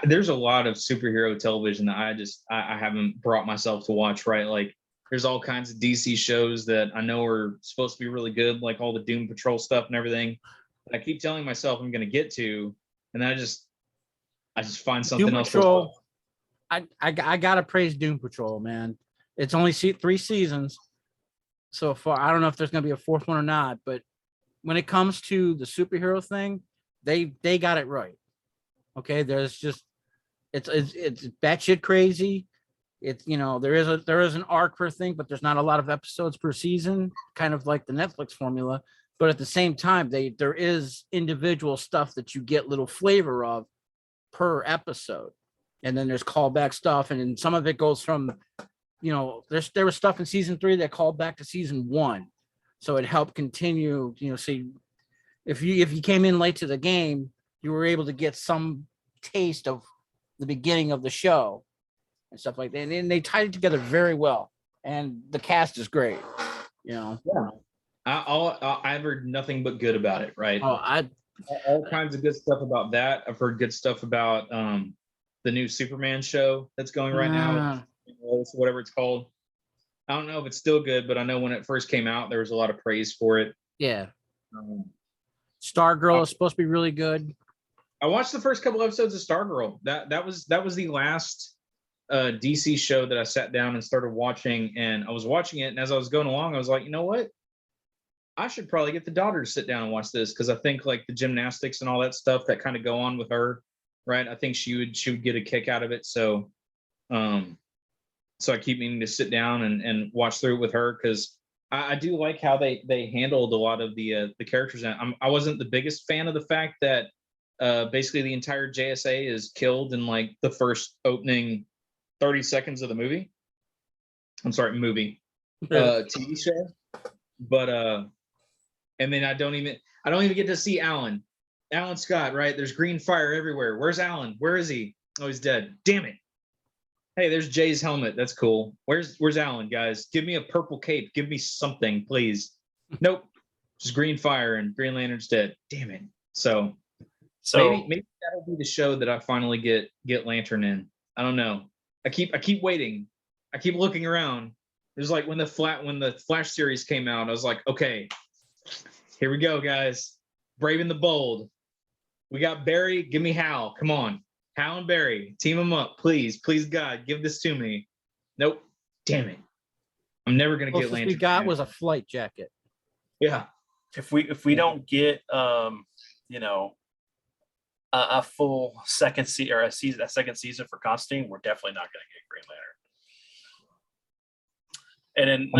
There's a lot of superhero television that I haven't brought myself to watch, right? Like there's all kinds of DC shows that I know are supposed to be really good, like all the Doom Patrol stuff and everything. I keep telling myself I'm going to get to, and then I just find something Doom else. Patrol, I gotta praise Doom Patrol, man. It's only 3 seasons so far. I don't know if there's going to be a 4th one or not, but when it comes to the superhero thing, they got it right. Okay, there's just it's batshit crazy. It's, you know, there is an arc per thing, but there's not a lot of episodes per season, kind of like the Netflix formula. But at the same time, there is individual stuff that you get little flavor of per episode, and then there's callback stuff, and then some of it goes from, you know, there was stuff in season 3 that called back to season 1, so it helped continue. You know, see, if you came in late to the game, you were able to get some taste of the beginning of the show and stuff like that. And they tied it together very well. And the cast is great, you know. Yeah. I've heard nothing but good about it, right? Oh, all kinds of good stuff about that. I've heard good stuff about the new Superman show that's going right now, whatever it's called. I don't know if it's still good, but I know when it first came out, there was a lot of praise for it. Yeah. Stargirl is supposed to be really good. I watched the first couple episodes of Stargirl. That was the last DC show that I sat down and started watching, and I was watching it, and as I was going along, I was like, you know what? I should probably get the daughter to sit down and watch this, because I think like the gymnastics and all that stuff that kind of go on with her, right? I think she would get a kick out of it. So so I keep meaning to sit down and watch through it with her, because I do like how they handled a lot of the characters. And I wasn't the biggest fan of the fact that basically the entire JSA is killed in like the first opening 30 seconds of the movie. I'm sorry, movie, TV show. But and then I don't even get to see Alan Scott, right? There's green fire everywhere. Where's Alan? Where is he? Oh, he's dead. Damn it. Hey, there's Jay's helmet. That's cool. Where's Alan, guys? Give me a purple cape. Give me something, please. Nope. Just green fire and Green Lantern's dead. Damn it. So maybe that'll be the show that I finally get Lantern in. I don't know. I keep waiting. I keep looking around. It was like when the Flash series came out, I was like, okay, here we go, guys. Brave and the Bold. We got Barry. Give me Hal. Come on. Hal and Barry. Team them up, please. Please, God, give this to me. Nope. Damn it. I'm never going to get Lantern. We got was a flight jacket. Yeah. If we don't get a full second season or a second season for Constantine, we're definitely not going to get Green Lantern. And then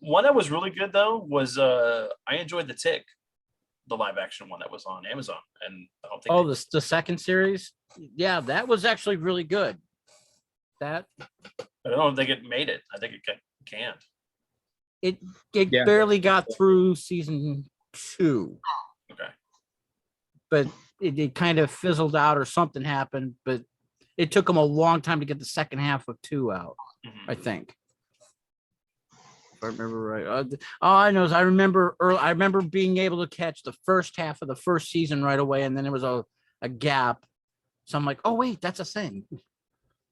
one that was really good though was I enjoyed The Tick, the live action one that was on Amazon, and I don't think the second series, yeah, that was actually really good. That I don't think it made it. I think it can't. It barely got through season 2. Okay, but it kind of fizzled out or something happened. But it took them a long time to get the second half of 2 out. I think. If I remember right. All I know is I remember being able to catch the first half of the first season right away, and then there was a gap. So I'm like, oh wait, that's a thing.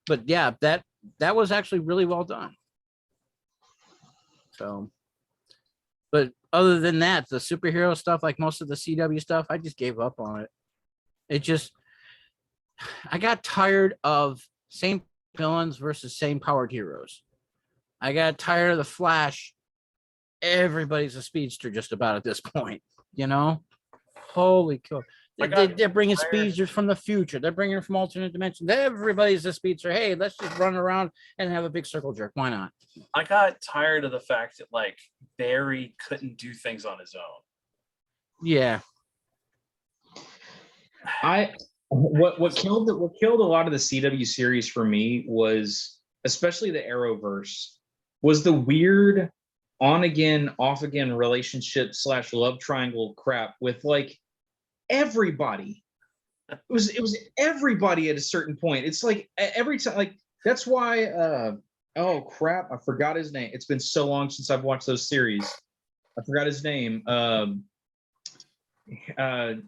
But yeah, that was actually really well done. So, but other than that, the superhero stuff, like most of the CW stuff, I just gave up on it. I got tired of same villains versus same powered heroes. I got tired of the Flash. Everybody's a speedster just about at this point, Holy cow. They're bringing speedsters from the future. They're bringing them from alternate dimensions. Everybody's a speedster. Hey, let's just run around and have a big circle jerk. Why not? I got tired of the fact that like Barry couldn't do things on his own. Yeah. What killed a lot of the CW series for me was, especially the Arrowverse, was the weird on again, off again relationship / love triangle crap with like everybody. It was everybody at a certain point. It's like every time, like that's why oh crap, I forgot his name. It's been so long since I've watched those series. I forgot his name. What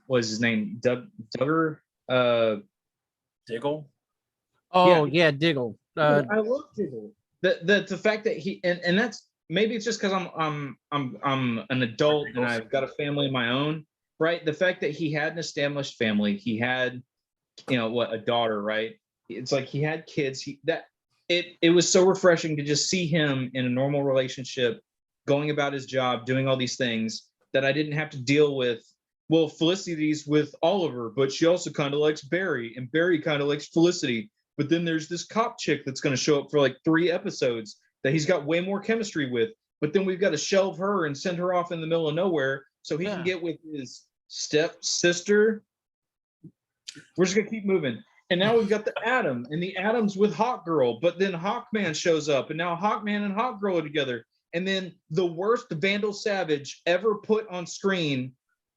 was his name? Duggar? Diggle? Oh yeah, Diggle. I love Diggle. The fact that he and that's maybe it's just because I'm an adult and I've got a family of my own, right? The fact that he had an established family, he had a daughter, right? It's like he had kids. It was so refreshing to just see him in a normal relationship, going about his job, doing all these things that I didn't have to deal with. Well, Felicity's with Oliver, but she also kind of likes Barry, and Barry kind of likes Felicity. But then there's this cop chick that's going to show up for like 3 episodes that he's got way more chemistry with. But then we've got to shelve her and send her off in the middle of nowhere so he can get with his stepsister. We're just going to keep moving. And now we've got the Atom, and the Atom's with Hawkgirl. But then Hawkman shows up, and now Hawkman and Hawkgirl are together. And then the worst Vandal Savage ever put on screen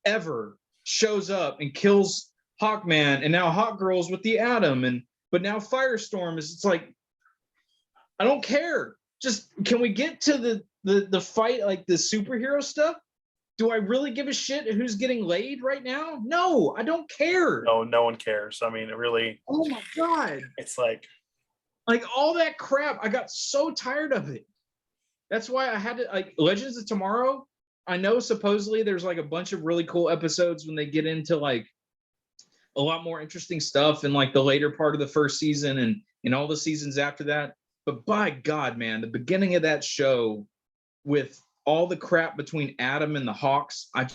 ever shows up and kills Hawkman. And now Hawkgirl's with the Atom. But now Firestorm it's like, I don't care. Just can we get to the fight, like the superhero stuff? Do I really give a shit who's getting laid right now? No, I don't care. No one cares. I mean, it really. Oh my God. It's like all that crap. I got so tired of it. That's why I had to like Legends of Tomorrow. I know supposedly there's like a bunch of really cool episodes when they get into like a lot more interesting stuff in like the later part of the first season, and all the seasons after that. But by God, man, the beginning of that show with all the crap between Adam and the Hawks, I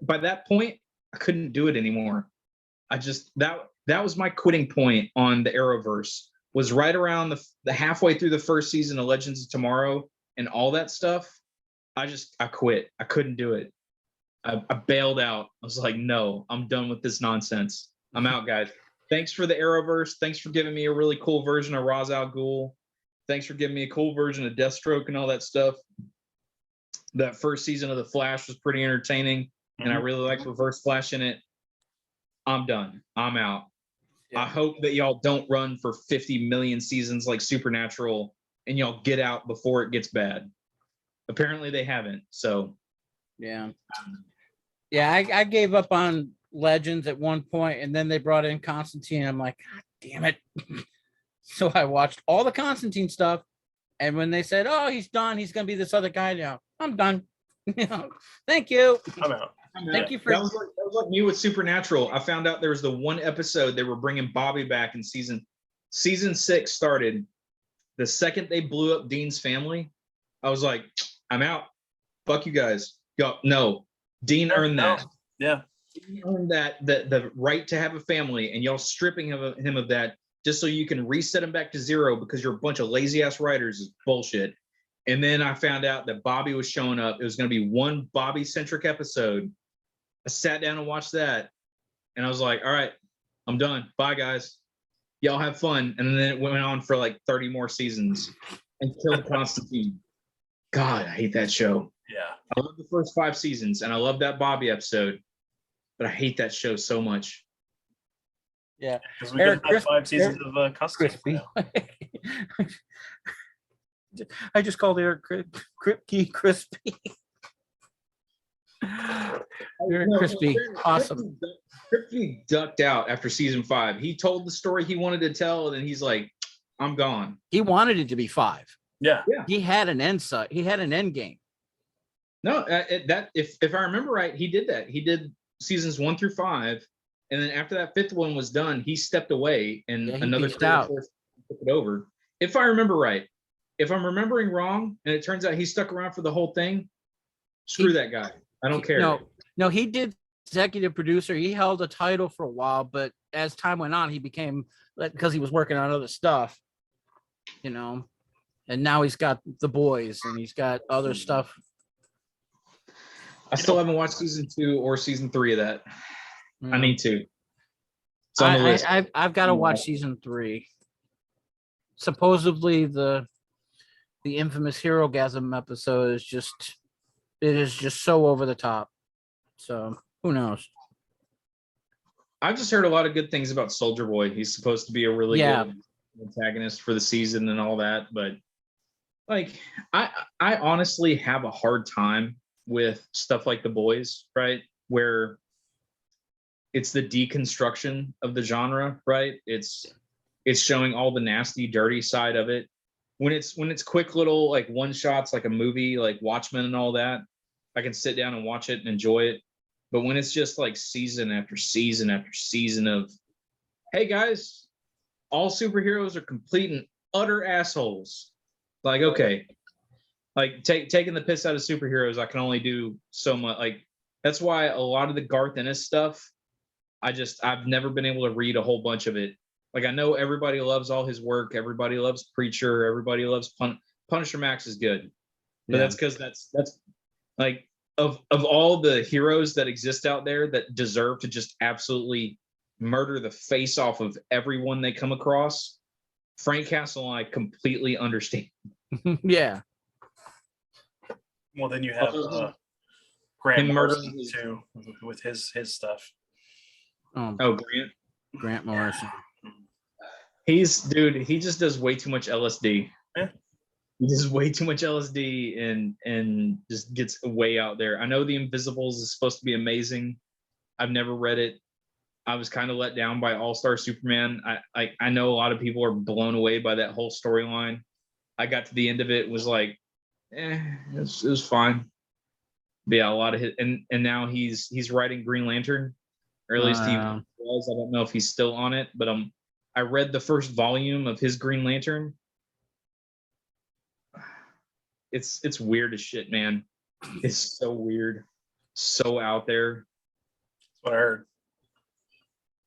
by that point, I couldn't do it anymore. That was my quitting point on the Arrowverse, was right around the halfway through the first season of Legends of Tomorrow and all that stuff. I quit. I couldn't do it. I bailed out. I was like, no, I'm done with this nonsense. I'm out, guys. Thanks for the Arrowverse. Thanks for giving me a really cool version of Ra's al Ghul. Thanks for giving me a cool version of Deathstroke and all that stuff. That first season of The Flash was pretty entertaining, and I really liked Reverse Flash in it. I'm done. I'm out. Yeah. I hope that y'all don't run for 50 million seasons like Supernatural, and y'all get out before it gets bad. Apparently they haven't, so. Yeah. Yeah, I gave up on Legends at one point, and then they brought in Constantine. I'm like, God damn it. So I watched all the Constantine stuff, and when they said, oh, he's done, he's going to be this other guy now, I'm done. Thank you. I'm out. Thank you for that was like me with Supernatural. I found out there was the one episode they were bringing Bobby back in season 6 started. The second they blew up Dean's family, I was like, I'm out. Fuck you guys. Go. No, Dean earned that. Yeah. Dean earned that the right to have a family, and y'all stripping him of that just so you can reset him back to zero because you're a bunch of lazy ass writers is bullshit. And then I found out that Bobby was showing up. It was going to be one Bobby centric episode. I sat down and watched that, and I was like, all right, I'm done. Bye, guys. Y'all have fun. And then it went on for like 30 more seasons and killed Constantine. God, I hate that show. Yeah. I love the first 5 seasons, and I love that Bobby episode, but I hate that show so much. Yeah. Because we could have 5 seasons of Constantine. I just called Eric Crispy. Eric Crispy, awesome. Crispy ducked out after season 5. He told the story he wanted to tell, and then he's like, I'm gone. He wanted it to be 5. Yeah. He had an end sight. He had an end game. No, if I remember right, he did that. He did seasons 1 through 5, and then after that 5th one was done, he stepped away, and another creator force took it over. If I remember right. If I'm remembering wrong, and it turns out he stuck around for the whole thing, screw that guy. I don't care. No, he did executive producer. He held a title for a while, but as time went on, he became, because he was working on other stuff, and now he's got The Boys and he's got other stuff. I still haven't watched season 2 or season 3 of that. I need to. I've got to watch season 3. Supposedly the infamous Hero-gasm episode is just so over the top. So who knows? I've just heard a lot of good things about Soldier Boy. He's supposed to be a really good antagonist for the season and all that, but like I honestly have a hard time with stuff like The Boys, right? Where it's the deconstruction of the genre, right? It's showing all the nasty, dirty side of it. When it's quick little like one shots, like a movie, like Watchmen and all that, I can sit down and watch it and enjoy it. But when it's just like season after season after season of, hey guys, all superheroes are complete and utter assholes. Like, okay, like taking the piss out of superheroes, I can only do so much. Like, that's why a lot of the Garth Ennis stuff, I've never been able to read a whole bunch of it. Like, I know everybody loves all his work. Everybody loves Preacher. Everybody loves Punisher Max is good. But that's because that's like, of all the heroes that exist out there that deserve to just absolutely murder the face off of everyone they come across, Frank Castle and I completely understand. Yeah. Well, then you have Grant Morrison too with his stuff. Grant Morrison. He just does way too much LSD. Yeah. He does way too much LSD and just gets way out there. I know The Invisibles is supposed to be amazing. I've never read it. I was kind of let down by All-Star Superman. I know a lot of people are blown away by that whole storyline. I got to the end of it, was like, it was fine. But yeah, a lot of hit, and now he's writing Green Lantern, or at least he was. I don't know if he's still on it, but I read the first volume of his Green Lantern. It's weird as shit, man. It's so weird, so out there. That's what I heard.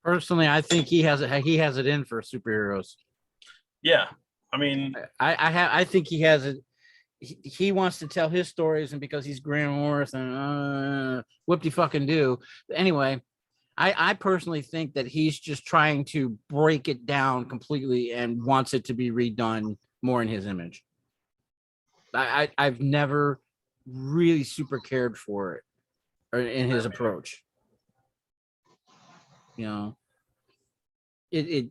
Personally, I think he has it in for superheroes. Yeah, I mean, I think he has it. He wants to tell his stories, and because he's Grant Morrison, whoop-de fucking do. Anyway, I personally think that he's just trying to break it down completely and wants it to be redone more in his image. I've never really super cared for it or in his approach. You know, it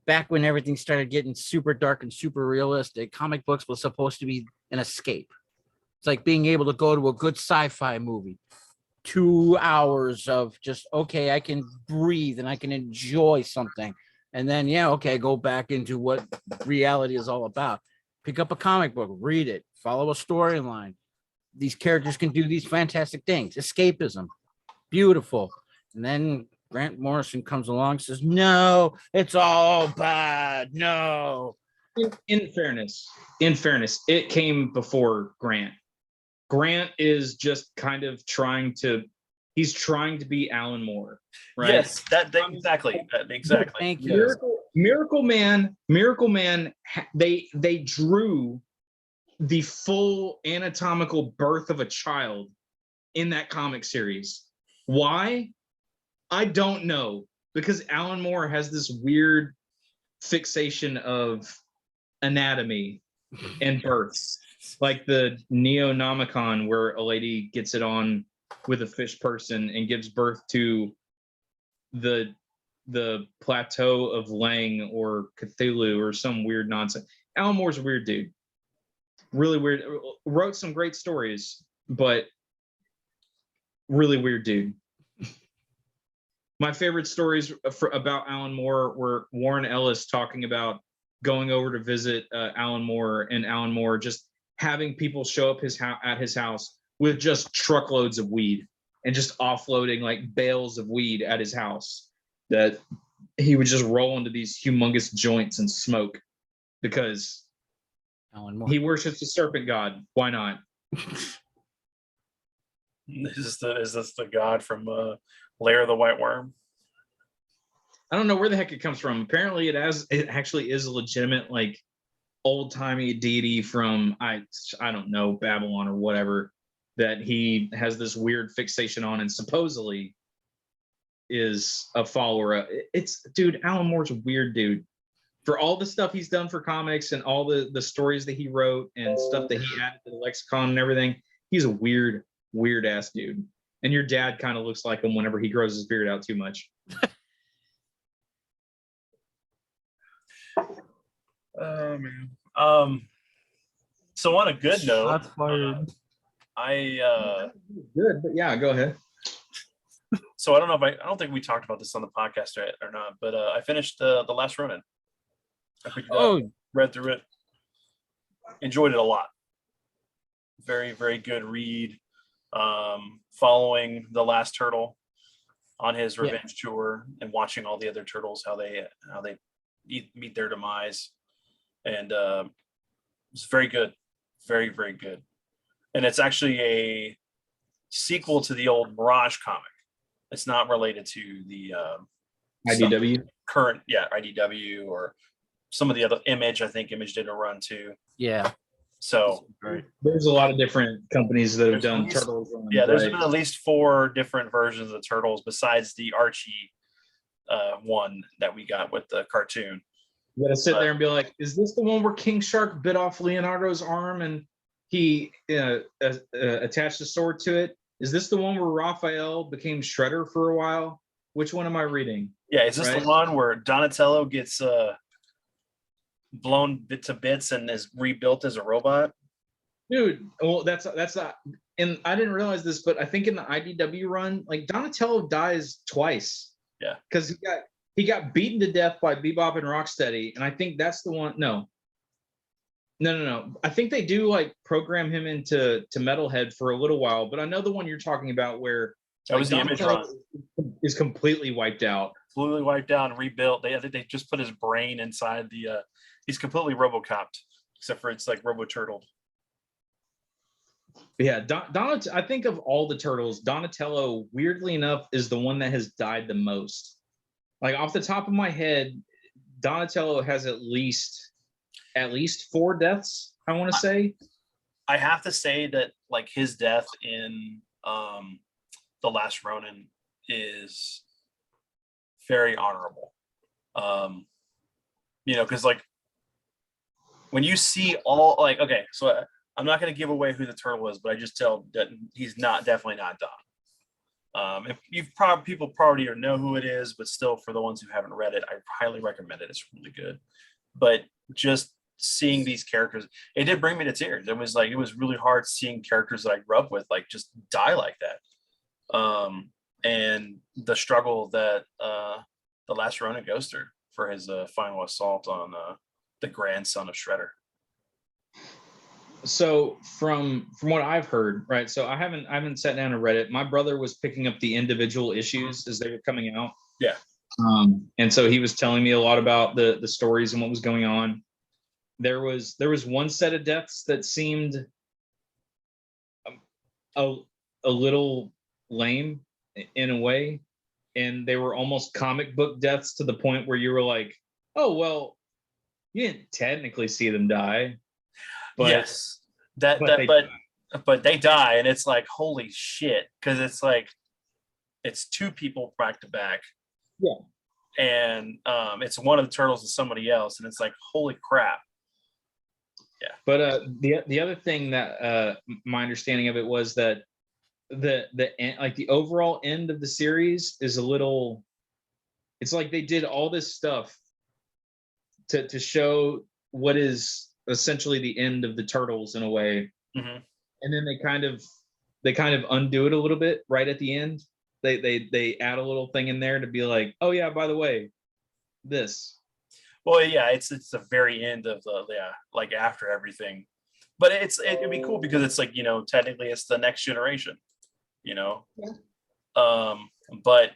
back when everything started getting super dark and super realistic, comic books was supposed to be an escape. It's like being able to go to a good sci-fi movie, 2 hours of just, okay, I can breathe and I can enjoy something. And then, go back into what reality is all about. Pick up a comic book, read it, follow a storyline. These characters can do these fantastic things. Escapism, beautiful. And then Grant Morrison comes along and says, no, it's all bad. No. In fairness, it came before Grant. Grant is just kind of trying to be Alan Moore, right? Yes, exactly. Thank you. Miracle Man, they drew the full anatomical birth of a child in that comic series. Why? I don't know, because Alan Moore has this weird fixation of anatomy and births, like the Neonomicon, where a lady gets it on with a fish person and gives birth to the plateau of Lang or Cthulhu or some weird nonsense. Alan Moore's a weird dude, really weird. Wrote some great stories, but really weird dude. My favorite stories about Alan Moore were Warren Ellis talking about going over to visit Alan Moore, and Alan Moore just having people show up at his house with just truckloads of weed and just offloading like bales of weed at his house that he would just roll into these humongous joints and smoke because Alan Moore. He worships the serpent god. Why not? Is this the god from Lair of the White Worm? I don't know where the heck it comes from. Apparently, it actually is a legitimate like old timey deity from I don't know, Babylon or whatever, that he has this weird fixation on, and supposedly is a follower of. It's dude, Alan Moore's a weird dude. For all the stuff he's done for comics and all the stories that he wrote and stuff that he added to the lexicon and everything, he's a weird ass dude. And your dad kind of looks like him whenever he grows his beard out too much. Oh man. So on a good note, good, but yeah, go ahead. So I don't think we talked about this on the podcast or not, but I finished the Last Ronin. I picked it up, read through it, enjoyed it a lot. Very, very good read. Following the last turtle on his revenge tour and watching all the other turtles how they meet their demise, and it's very good, very, very good. And it's actually a sequel to the old Mirage comic. It's not related to the IDW current, IDW or some of the other Image. I think Image did a run too. Yeah. So there's a lot of different companies that have done Turtles. There's been at least 4 different versions of the Turtles besides the Archie one that we got with the cartoon. You gotta sit there and be like, is this the one where King Shark bit off Leonardo's arm and he attached a sword to it? Is this the one where Raphael became Shredder for a while? Which one am I reading? Yeah, is this the one where Donatello gets blown to bits and is rebuilt as a robot? Dude, well, that's not, and I didn't realize this, but I think in the IDW run, like Donatello dies twice. Yeah, because he got beaten to death by Bebop and Rocksteady, and I think that's the one. No. I think they do like program him into Metalhead for a little while, but I know the one you're talking about where That was the Image run. Is completely wiped out. Completely wiped out and rebuilt. I think they just put his brain inside the. He's completely RoboCopped, except for it's like RoboTurtled. Yeah, I think of all the turtles, Donatello, weirdly enough, is the one that has died the most. Like off the top of my head, Donatello has at least 4 deaths, I want to say. I have to say that like his death in The Last Ronin is very honorable. Because like when you see all like, okay, so I'm not going to give away who the turtle is, but I just tell that he's definitely not Don. If people probably know who it is, but still, for the ones who haven't read it, I highly recommend it. It's really good. But just seeing these characters, it did bring me to tears. It was really hard seeing characters that I grew up with like just die like that. And the struggle that the Last Ronin goes through for his final assault on the grandson of Shredder. So from what I've heard, right? So I haven't sat down and read it. My brother was picking up the individual issues as they were coming out. Yeah. And so he was telling me a lot about the stories and what was going on. There was one set of deaths that seemed a little lame in a way, and they were almost comic book deaths to the point where you were like, oh well, you didn't technically see them die. But, yes, but they die, and it's like holy shit, because it's like it's 2 people back to back. Yeah, and it's one of the turtles and somebody else, and it's like holy crap. Yeah. But the other thing that my understanding of it was that the overall end of the series is a little. It's like they did all this stuff to show what is essentially the end of the turtles in a way, and then they kind of undo it a little bit right at the end. They add a little thing in there to be like, oh yeah, by the way, this. Well, yeah, it's the very end of like after everything, but it'd be cool because it's like technically it's the next generation, Yeah. But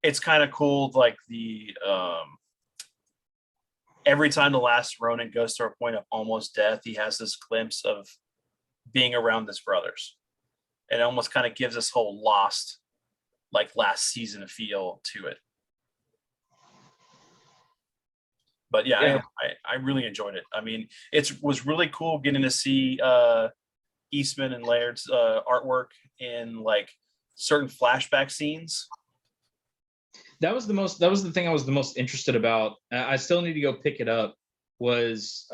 it's kind of cool, like the every time the Last Ronin goes to a point of almost death, he has this glimpse of being around his brothers. It almost kind of gives this whole Lost, like last season feel to it. But yeah. I really enjoyed it. I mean, it was really cool getting to see Eastman and Laird's artwork in like certain flashback scenes. That was the thing I was the most interested about. I still need to go pick it up. Was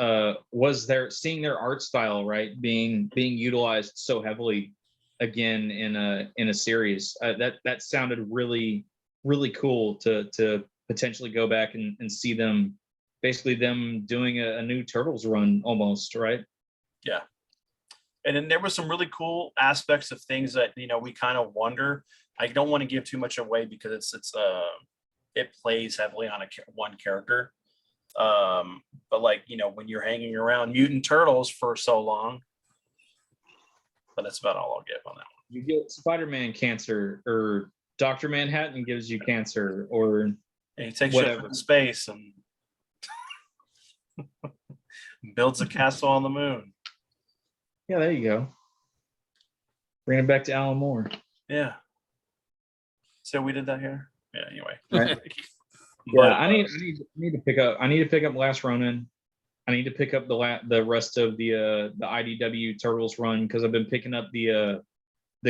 seeing their art style, right, being utilized so heavily again in a series. That sounded really, really cool to potentially go back and see them, basically them doing a new Turtles run almost, right? Yeah. And then there was some really cool aspects of things that we kind of wonder. I don't want to give too much away because it plays heavily on one character. But like when you're hanging around mutant turtles for so long, but that's about all I'll give on that one. You get Spider-Man cancer, or Dr. Manhattan gives you cancer, or and he takes you up in space and builds a castle on the moon. Yeah, there you go. Bring it back to Alan Moore. Yeah. So we did that here. Yeah. Anyway. Right. But, I need to pick up. I need to pick up Last Ronin. I need to pick up the rest of the IDW Turtles run, because I've been picking up the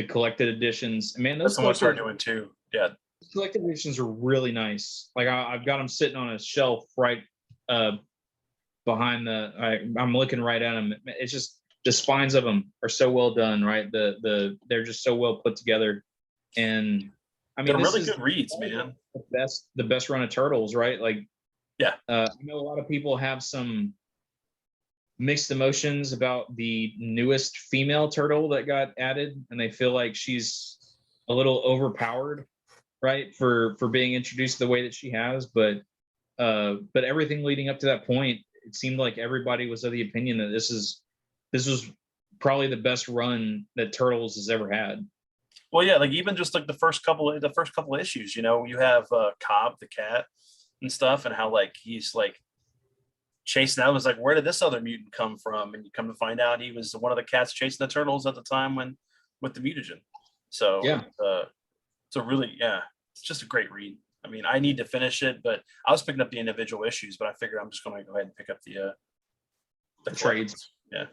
collected editions. Man, that's what I started doing too. Yeah. Collected editions are really nice. Like I've got them sitting on a shelf right behind I'm looking right at them. It's just the spines of them are so well done, right? They're just so well put together, and I mean, they're really good reads, man. The best run of Turtles, right? Like, yeah. I know a lot of people have some mixed emotions about the newest female turtle that got added, and they feel like she's a little overpowered, right, for being introduced the way that she has. But everything leading up to that point, it seemed like everybody was of the opinion that this was probably the best run that Turtles has ever had. Well, yeah, like even just like the first couple of issues, you know, you have Cobb the cat and stuff, and how like he's like chasing out. Was like, where did this other mutant come from? And you come to find out he was one of the cats chasing the turtles at the time when with the mutagen. So Yeah. it's a really it's just a great read. I mean, I need to finish it, but I was picking up the individual issues, but I figured I'm just going to go ahead and pick up the trades. Yeah.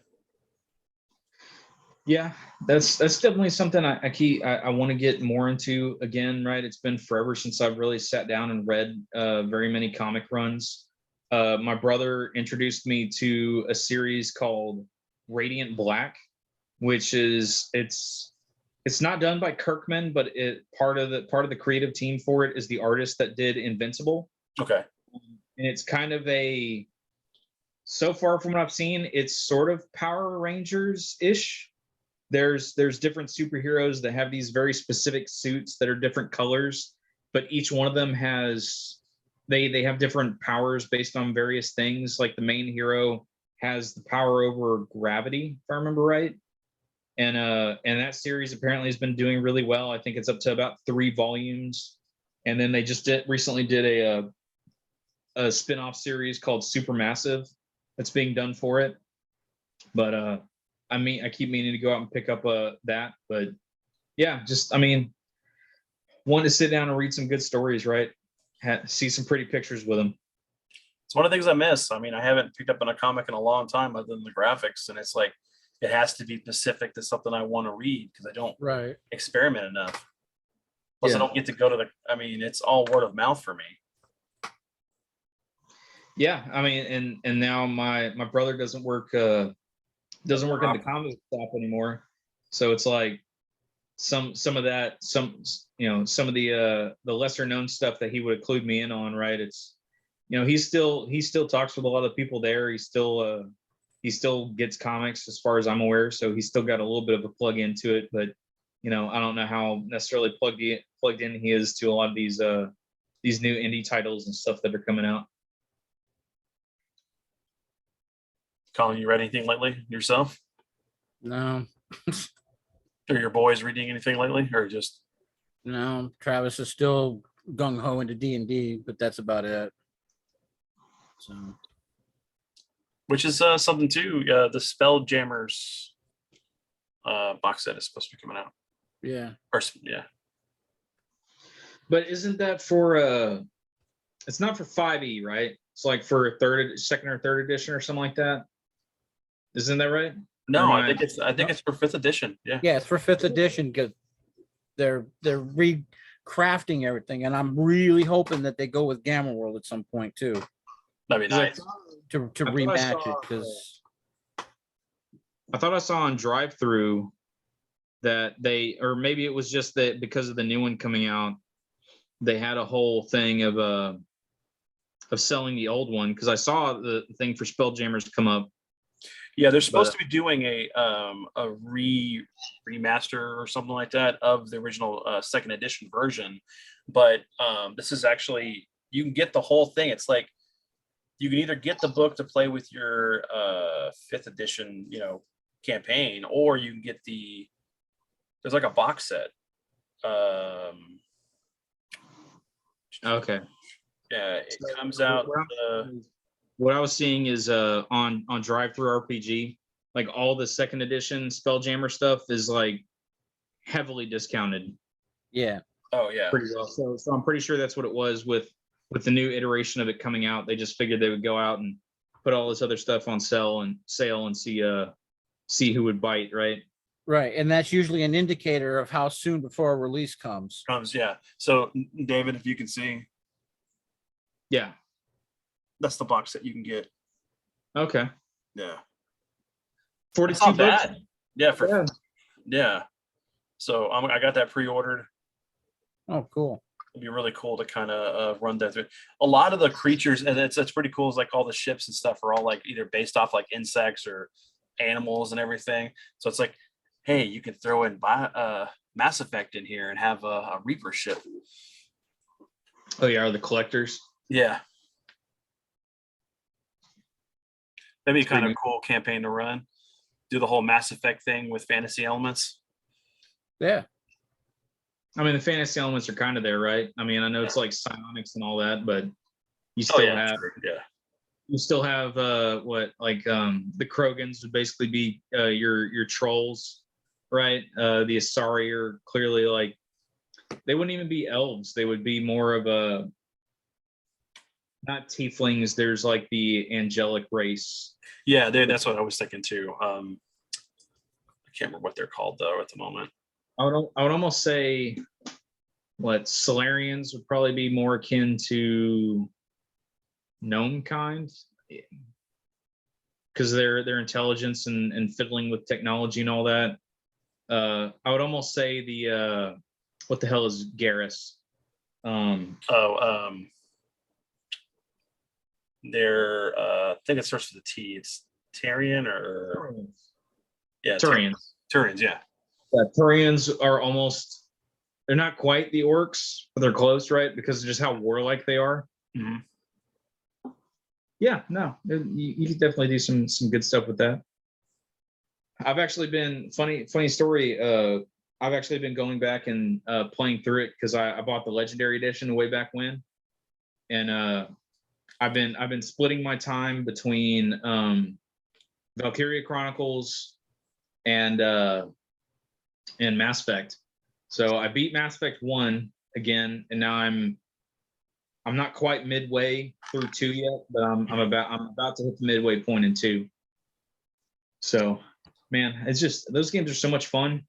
Yeah, that's definitely something I want to get more into again, right? It's been forever since I've really sat down and read very many comic runs. My brother introduced me to a series called Radiant Black, which is it's not done by Kirkman, but it part of the creative team for it is the artist that did Invincible. Okay. And it's kind of a, so far from what I've seen, it's sort of Power Rangers-ish. There's different superheroes that have these very specific suits that are different colors, but each one of them has they have different powers based on various things. Like the main hero has the power over gravity, if I remember right. And that series apparently has been doing really well. I think it's up to about 3 volumes. And then they just recently did a spin-off series called Supermassive that's being done for it. But I keep meaning to go out and pick up that. But yeah, just want to sit down and read some good stories, right? See some pretty pictures with them. It's one of the things I miss. I mean, I haven't picked up on a comic in a long time other than the graphics, and it's like it has to be specific to something I want to read because I don't experiment enough. Plus, I don't get to go to it's all word of mouth for me. Yeah, and now my brother doesn't work in the comic shop anymore, so it's like some of the lesser known stuff that he would include me in on, right? It's he still talks with a lot of people there. He still gets comics as far as I'm aware, so he's still got a little bit of a plug into it, but I don't know how necessarily plugged in he is to a lot of these new indie titles and stuff that are coming out. Colin, you read anything lately yourself? No. Are your boys reading anything lately, or just? No, Travis is still gung ho into D&D, but that's about it. So, which is something too. The Spelljammers box set is supposed to be coming out. Yeah. Yeah. But isn't that for it's not for 5e, right? It's like for a second or third edition or something like that. Isn't that right? No, I think it's for 5th edition. Yeah. Yeah, it's for 5th edition because they're recrafting everything, and I'm really hoping that they go with Gamma World at some point too. That'd be nice to rematch it, because I thought I saw on drive-through that or maybe it was just that because of the new one coming out, they had a whole thing of selling the old one, because I saw the thing for Spelljammers come up. Yeah, they're supposed to be doing a remaster or something like that of the original 2nd edition version, but this is actually, you can get the whole thing. It's like you can either get the book to play with your 5th edition, campaign, or you can get there's like a box set. Okay. Yeah, it comes out. What I was seeing is on drive-through RPG, like all the 2nd edition Spelljammer stuff is like heavily discounted. Yeah. Oh yeah. Pretty well. So I'm pretty sure that's what it was with the new iteration of it coming out. They just figured they would go out and put all this other stuff on sale and see who would bite, right? Right, and that's usually an indicator of how soon before a release comes. Yeah. So David, if you can see. Yeah. That's the box that you can get. Okay. Yeah. 42 bucks. Yeah. Yeah. So I got that pre-ordered. Oh, cool. It'd be really cool to kind of run that through. A lot of the creatures, and it's pretty cool, is like all the ships and stuff are all like either based off like insects or animals and everything. So it's like, hey, you can throw in Mass Effect in here and have a Reaper ship. Oh yeah, are the collectors? Yeah. That'd be kind of cool campaign to run. Do the whole Mass Effect thing with fantasy elements. Yeah. I mean, the fantasy elements are kind of there, right? I mean, I know it's like psionics and all that, but you still have you still have what like the Krogans would basically be your trolls, right? The Asari are clearly like they wouldn't even be elves. They would be more of a not tieflings. There's like the angelic race. Yeah, that's what I was thinking too. I can't remember what they're called though at the moment. I would almost say what Solarians would probably be more akin to gnome kind, because their intelligence and fiddling with technology and all that. I would almost say the what the hell is Garrus? They're I think it starts with a T. It's Turian or yeah, Turians. Turians, yeah. Yeah, Turians are almost they're not quite the orcs, but they're close, right? Because of just how warlike they are. Mm-hmm. Yeah, no, you could definitely do some good stuff with that. I've actually been funny story. I've actually been going back and playing through it because I bought the Legendary Edition way back when, and I've been splitting my time between Valkyria Chronicles and Mass Effect. So I beat Mass Effect 1 again, and now I'm not quite midway through 2 yet, but I'm about to hit the midway point in 2. So, man, it's just those games are so much fun,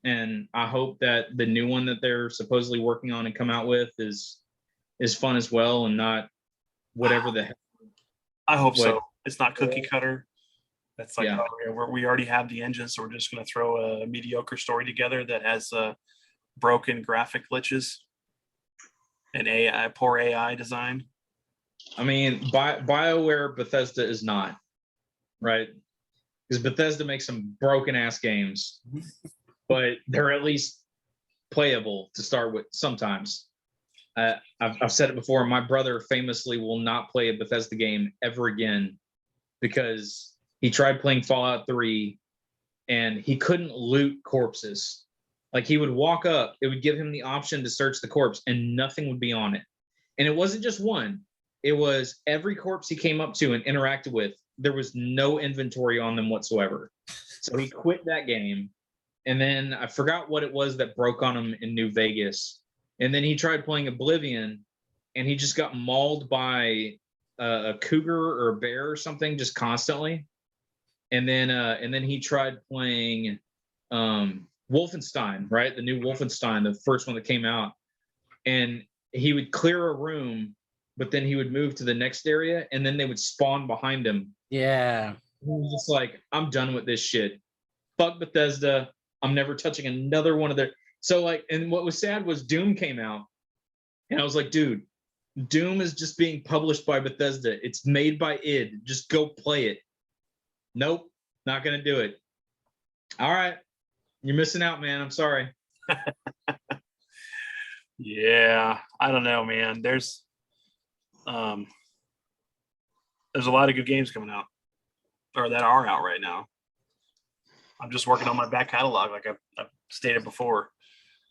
and I hope that the new one that they're supposedly working on and come out with is fun as well, and not whatever the heck. I hope so. It's not cookie cutter. That's like we already have the engine, so we're just going to throw a mediocre story together that has broken graphic glitches and poor AI design. I mean, BioWare Bethesda is not, right? Because Bethesda makes some broken ass games, but they're at least playable to start with sometimes. I've said it before. My brother famously will not play a Bethesda game ever again because he tried playing Fallout 3 and he couldn't loot corpses. Like he would walk up, it would give him the option to search the corpse and nothing would be on it. And it wasn't just one, it was every corpse he came up to and interacted with, there was no inventory on them whatsoever. So he quit that game. And then I forgot what it was that broke on him in New Vegas. And then he tried playing Oblivion and he just got mauled by a cougar or a bear or something just constantly. And then he tried playing Wolfenstein, right? The new Wolfenstein, the first one that came out. And he would clear a room, but then he would move to the next area and then they would spawn behind him. Yeah. He was just like, I'm done with this shit. Fuck Bethesda. I'm never touching another one of their. So like, and what was sad was Doom came out. And I was like, dude, Doom is just being published by Bethesda. It's made by id. Just go play it. Nope, not gonna do it. All right. You're missing out, man. I'm sorry. Yeah, I don't know, man. There's a lot of good games coming out, or that are out right now. I'm just working on my back catalog, like I've stated before.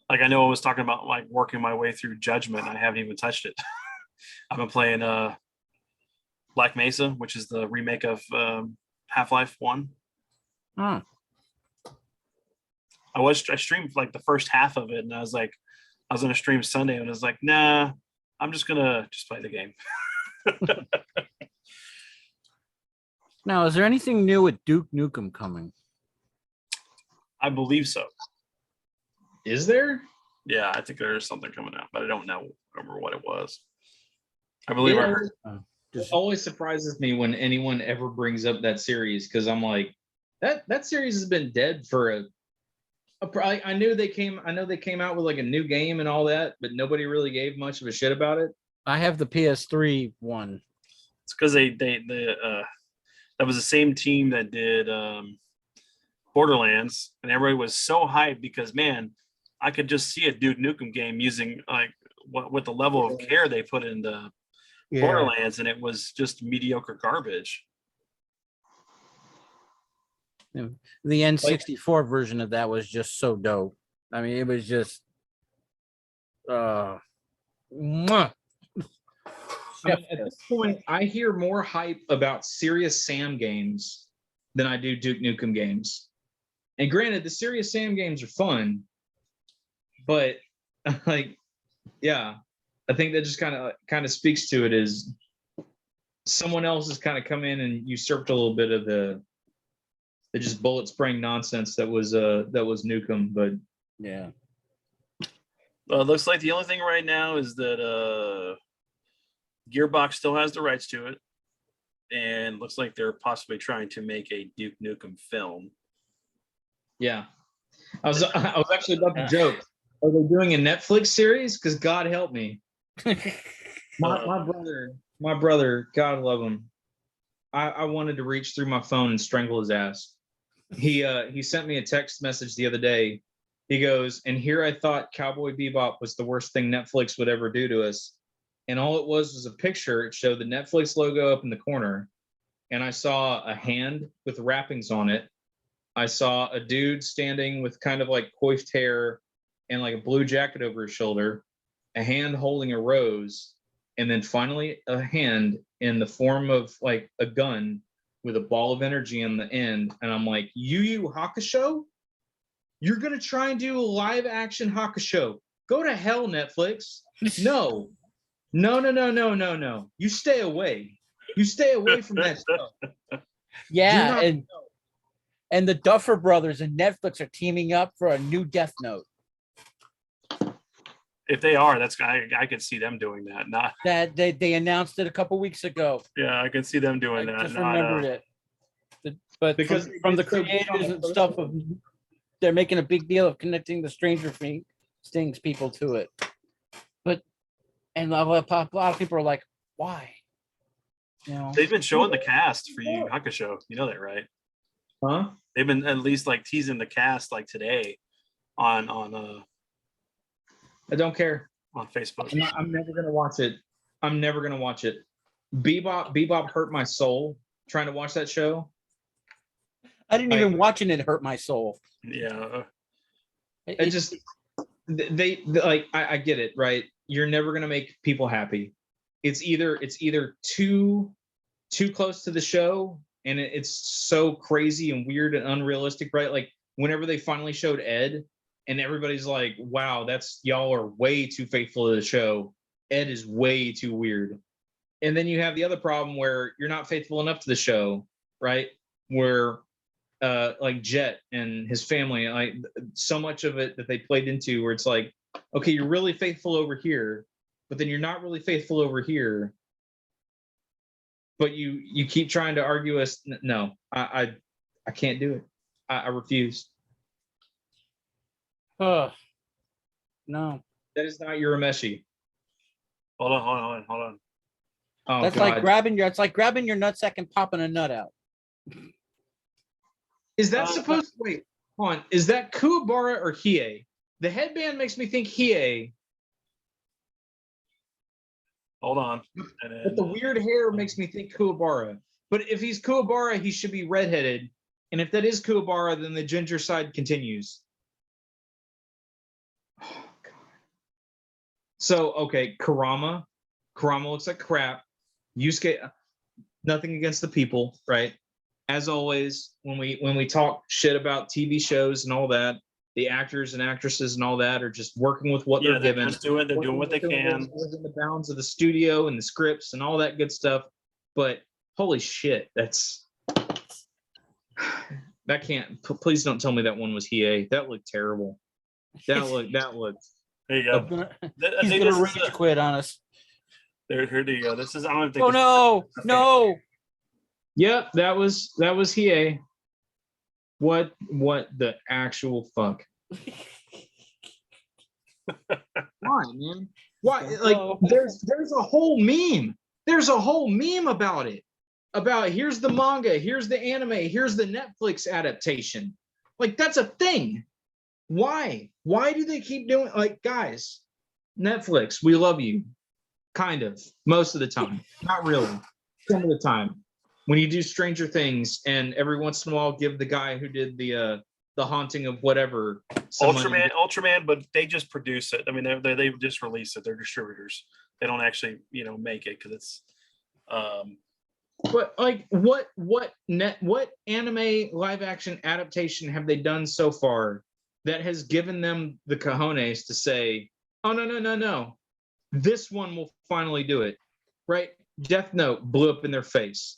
Like I know I was talking about like working my way through Judgment. I haven't even touched it. I've been playing Black Mesa, which is the remake of Half-Life 1. Huh. I streamed like the first half of it, and I was gonna stream Sunday, and I was like, nah, I'm just gonna play the game. Now, is there anything new with Duke Nukem coming? I believe so. Is there? Yeah, I think there is something coming out, but I don't remember what it was. I believe I heard. It always surprises me when anyone ever brings up that series because I'm like, that series has been dead for I know they came out with like a new game and all that, but nobody really gave much of a shit about it. I have the PS3 one. It's because they that was the same team that did Borderlands, and everybody was so hyped because man, I could just see a Duke Nukem game using like with the level of care they put into Borderlands, and it was just mediocre garbage. The N64 version of that was just so dope. I mean, it was just Mwah. I mean, at this point, I hear more hype about Serious Sam games than I do Duke Nukem games. And granted, the Serious Sam games are fun, but like, yeah, I think that just kind of speaks to it is someone else has kind of come in and usurped a little bit of the just bullet spraying nonsense that was Nukem. But yeah, looks like the only thing right now is that Gearbox still has the rights to it, and looks like they're possibly trying to make a Duke Nukem film. Yeah, I was actually about to joke. Are they doing a Netflix series? Because God help me, my brother, God love him. I wanted to reach through my phone and strangle his ass. He sent me a text message the other day. He goes, and here I thought Cowboy Bebop was the worst thing Netflix would ever do to us. And all it was a picture. It showed the Netflix logo up in the corner. And I saw a hand with wrappings on it. I saw a dude standing with kind of like coiffed hair and like a blue jacket over his shoulder, a hand holding a rose, and then finally a hand in the form of like a gun with a ball of energy on the end. And I'm like, Yu Yu Hakusho? You're going to try and do a live action Hakusho. Go to hell, Netflix. No. You stay away. You stay away from that stuff. Yeah, and the Duffer Brothers and Netflix are teaming up for a new Death Note. If they are, I could see them doing that. Not that they announced it a couple weeks ago. Yeah, I can see them doing that. I just remembered it. But because from the creators and stuff of, they're making a big deal of connecting the Stranger Things people to it. And a lot of people are like, why? You know, they've been showing the cast for Yu Yu Hakusho. You know that, right? Huh? They've been at least like teasing the cast like today on I don't care. On Facebook. I'm never gonna watch it. I'm never gonna watch it. Bebop hurt my soul trying to watch that show. I didn't even watching it hurt my soul. Yeah. It just they like I get it, right? You're never gonna make people happy. It's either too close to the show and it's so crazy and weird and unrealistic, right? Like whenever they finally showed Ed and everybody's like, wow, y'all are way too faithful to the show. Ed is way too weird. And then you have the other problem where you're not faithful enough to the show, right? Where like Jet and his family, like so much of it that they played into where it's like, okay, you're really faithful over here, but then you're not really faithful over here. But you keep trying to argue us. No, I can't do it. I refuse. No. That is not Urameshi. Hold on. Oh, that's God. like grabbing your nutsack and popping a nut out. Is that supposed to wait? Hold on. Is that Kuwabara or Hiei? The headband makes me think Hiei. Hold on. But the weird hair makes me think Kuwabara. But if he's Kuwabara, he should be redheaded. And if that is Kuwabara, then the ginger side continues. Oh, God. So, okay, Kurama. Kurama looks like crap. Yusuke, nothing against the people, right? As always, when we talk shit about TV shows and all that, the actors and actresses and all that are just working with what they're given. They're doing what they can within the bounds of the studio and the scripts and all that good stuff. But holy shit, that can't. Please don't tell me that one was Hiei. That looked terrible. That looked. There you go. He's gonna rage quit on us. Here you go. This is. I don't think. Oh no! Yep, that was Hiei. What the actual fuck? Why, man? Why? Like, there's a whole meme. There's a whole meme about it. About here's the manga, here's the anime, here's the Netflix adaptation. Like, that's a thing. Why? Why do they keep doing? Like, guys, Netflix, we love you. Kind of. Most of the time. Not really. Some of the time. When you do Stranger Things and every once in a while give the guy who did the the haunting of whatever. Ultraman, but they just produce it. I mean, they just release it. They're distributors. They don't actually, make it because it's. But like, what anime live action adaptation have they done so far that has given them the cojones to say, "Oh no, this one will finally do it"? Right? Death Note blew up in their face.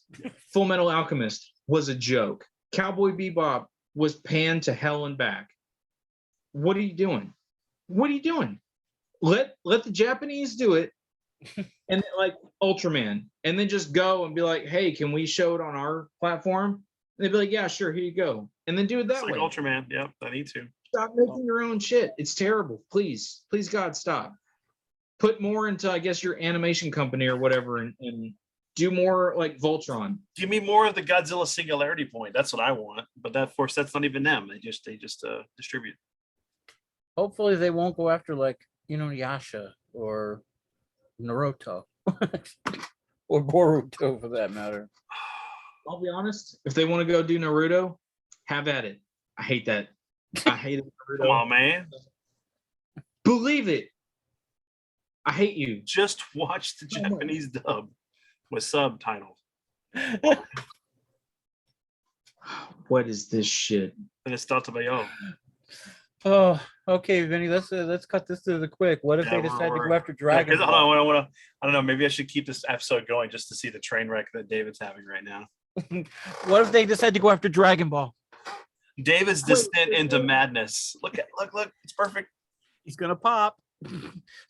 Full Metal Alchemist was a joke. Cowboy Bebop was panned to hell and back. What are you doing? Let the Japanese do it, and like Ultraman, and then just go and be like, "Hey, can we show it on our platform?" And they'd be like, "Yeah, sure, here you go," and then do it that way. Ultraman, yep, I need to stop making your own shit. It's terrible. Please, God, stop. Put more into, I guess, your animation company or whatever, and do more like Voltron. Give me more of the Godzilla Singularity Point. That's what I want. But that, of course, that's not even them. They just distribute. Hopefully, they won't go after like Yasha or Naruto or Boruto for that matter. I'll be honest. If they want to go do Naruto, have at it. I hate that. I hate it. Naruto. Come on, man. Believe it. I hate you. Just watch the Japanese dub with subtitles. What is this shit? And it's thought to be Oh, okay, Vinny. Let's cut this to the quick. What if they decide to go after Dragon Ball? I don't know. Maybe I should keep this episode going just to see the train wreck that David's having right now. What if they decide to go after Dragon Ball? David's descent into madness. Look! It's perfect. He's gonna pop.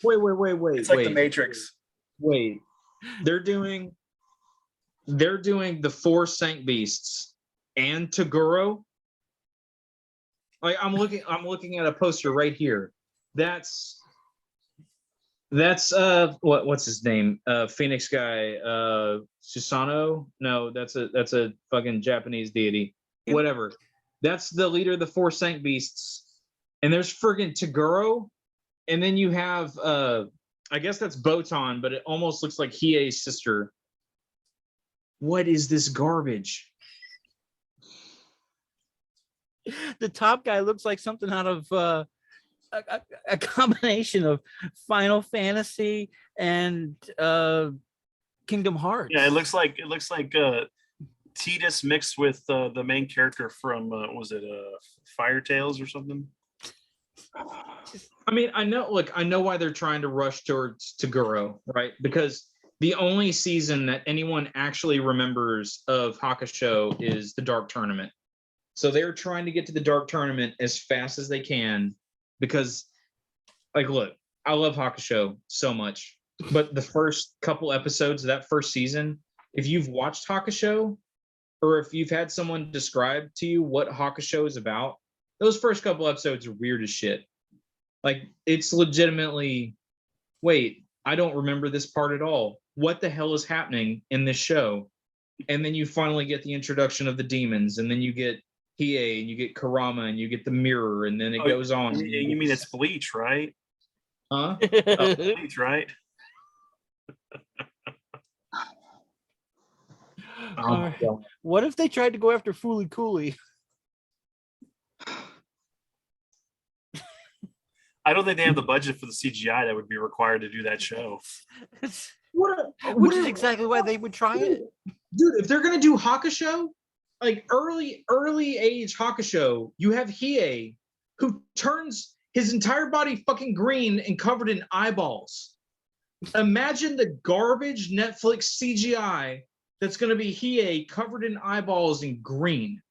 Wait. It's like the Matrix. Wait. They're doing the 4 Sank Beasts and Toguro. Like I'm looking at a poster right here. That's what's his name? Phoenix guy, Susanoo? No, that's a fucking Japanese deity. Whatever. That's the leader of the 4 Sank Beasts. And there's friggin' Toguro. And then you have I guess that's Botan, but it almost looks like Hiei's sister. What is this garbage? The top guy looks like something out of a combination of Final Fantasy and Kingdom Hearts. Yeah, it looks like Tidus mixed with the main character from was it Fire Tales or something? I mean, I know why they're trying to rush towards Toguro, right? Because the only season that anyone actually remembers of Hakusho is the Dark Tournament. So they're trying to get to the Dark Tournament as fast as they can because, like, look, I love Hakusho so much, but the first couple episodes of that first season, if you've watched Hakusho or if you've had someone describe to you what Hakusho is about, those first couple episodes are weird as shit. Like, it's legitimately, wait, I don't remember this part at all. What the hell is happening in this show? And then you finally get the introduction of the demons, and then you get Hiei, and you get Kurama, and you get the mirror, and then it goes on. You mean it's Bleach, right? Huh? Bleach, right? What if they tried to go after Fooly Cooley? I don't think they have the budget for the CGI that would be required to do that show. Which is exactly why they would try it. Dude, if they're going to do Hakusho, like early age Hakusho, you have Hiei, who turns his entire body fucking green and covered in eyeballs. Imagine the garbage Netflix CGI that's going to be Hiei covered in eyeballs and green.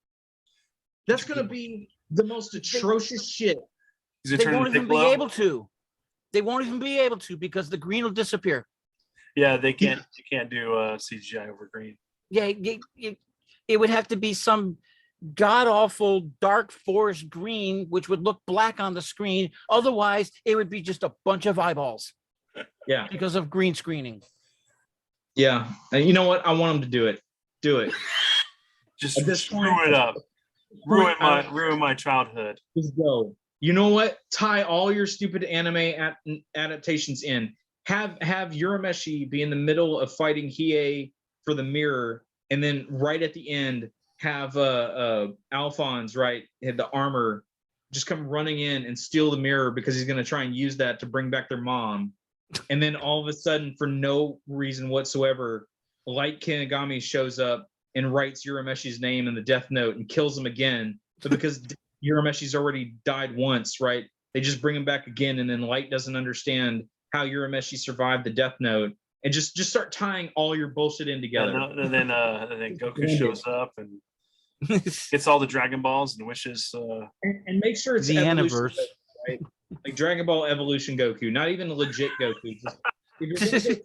That's going to be the most atrocious shit. They won't even be able to. They won't even be able to because the green will disappear. Yeah, they can't. You can't do CGI over green. Yeah, it would have to be some god awful dark forest green, which would look black on the screen. Otherwise, it would be just a bunch of eyeballs. Yeah, because of green screening. Yeah, and you know what? I want them to do it. Do it. Just screw it up. Ruin my childhood. Just go. You know what? Tie all your stupid anime adaptations in. Have Urameshi be in the middle of fighting Hiei for the mirror, and then right at the end, have Alphonse, right, had the armor, just come running in and steal the mirror because he's going to try and use that to bring back their mom. And then all of a sudden, for no reason whatsoever, Light Kinagami shows up and writes Urameshi's name in the death note and kills him again. But because Urameshi's already died once, right, they just bring him back again. And then Light doesn't understand how Urameshi survived the death note. And just start tying all your bullshit in together. And then Goku shows up and gets all the Dragon Balls and wishes. And make sure it's the Evolution Aniverse. Goku, right? Like Dragon Ball Evolution Goku, not even legit Goku. Just, if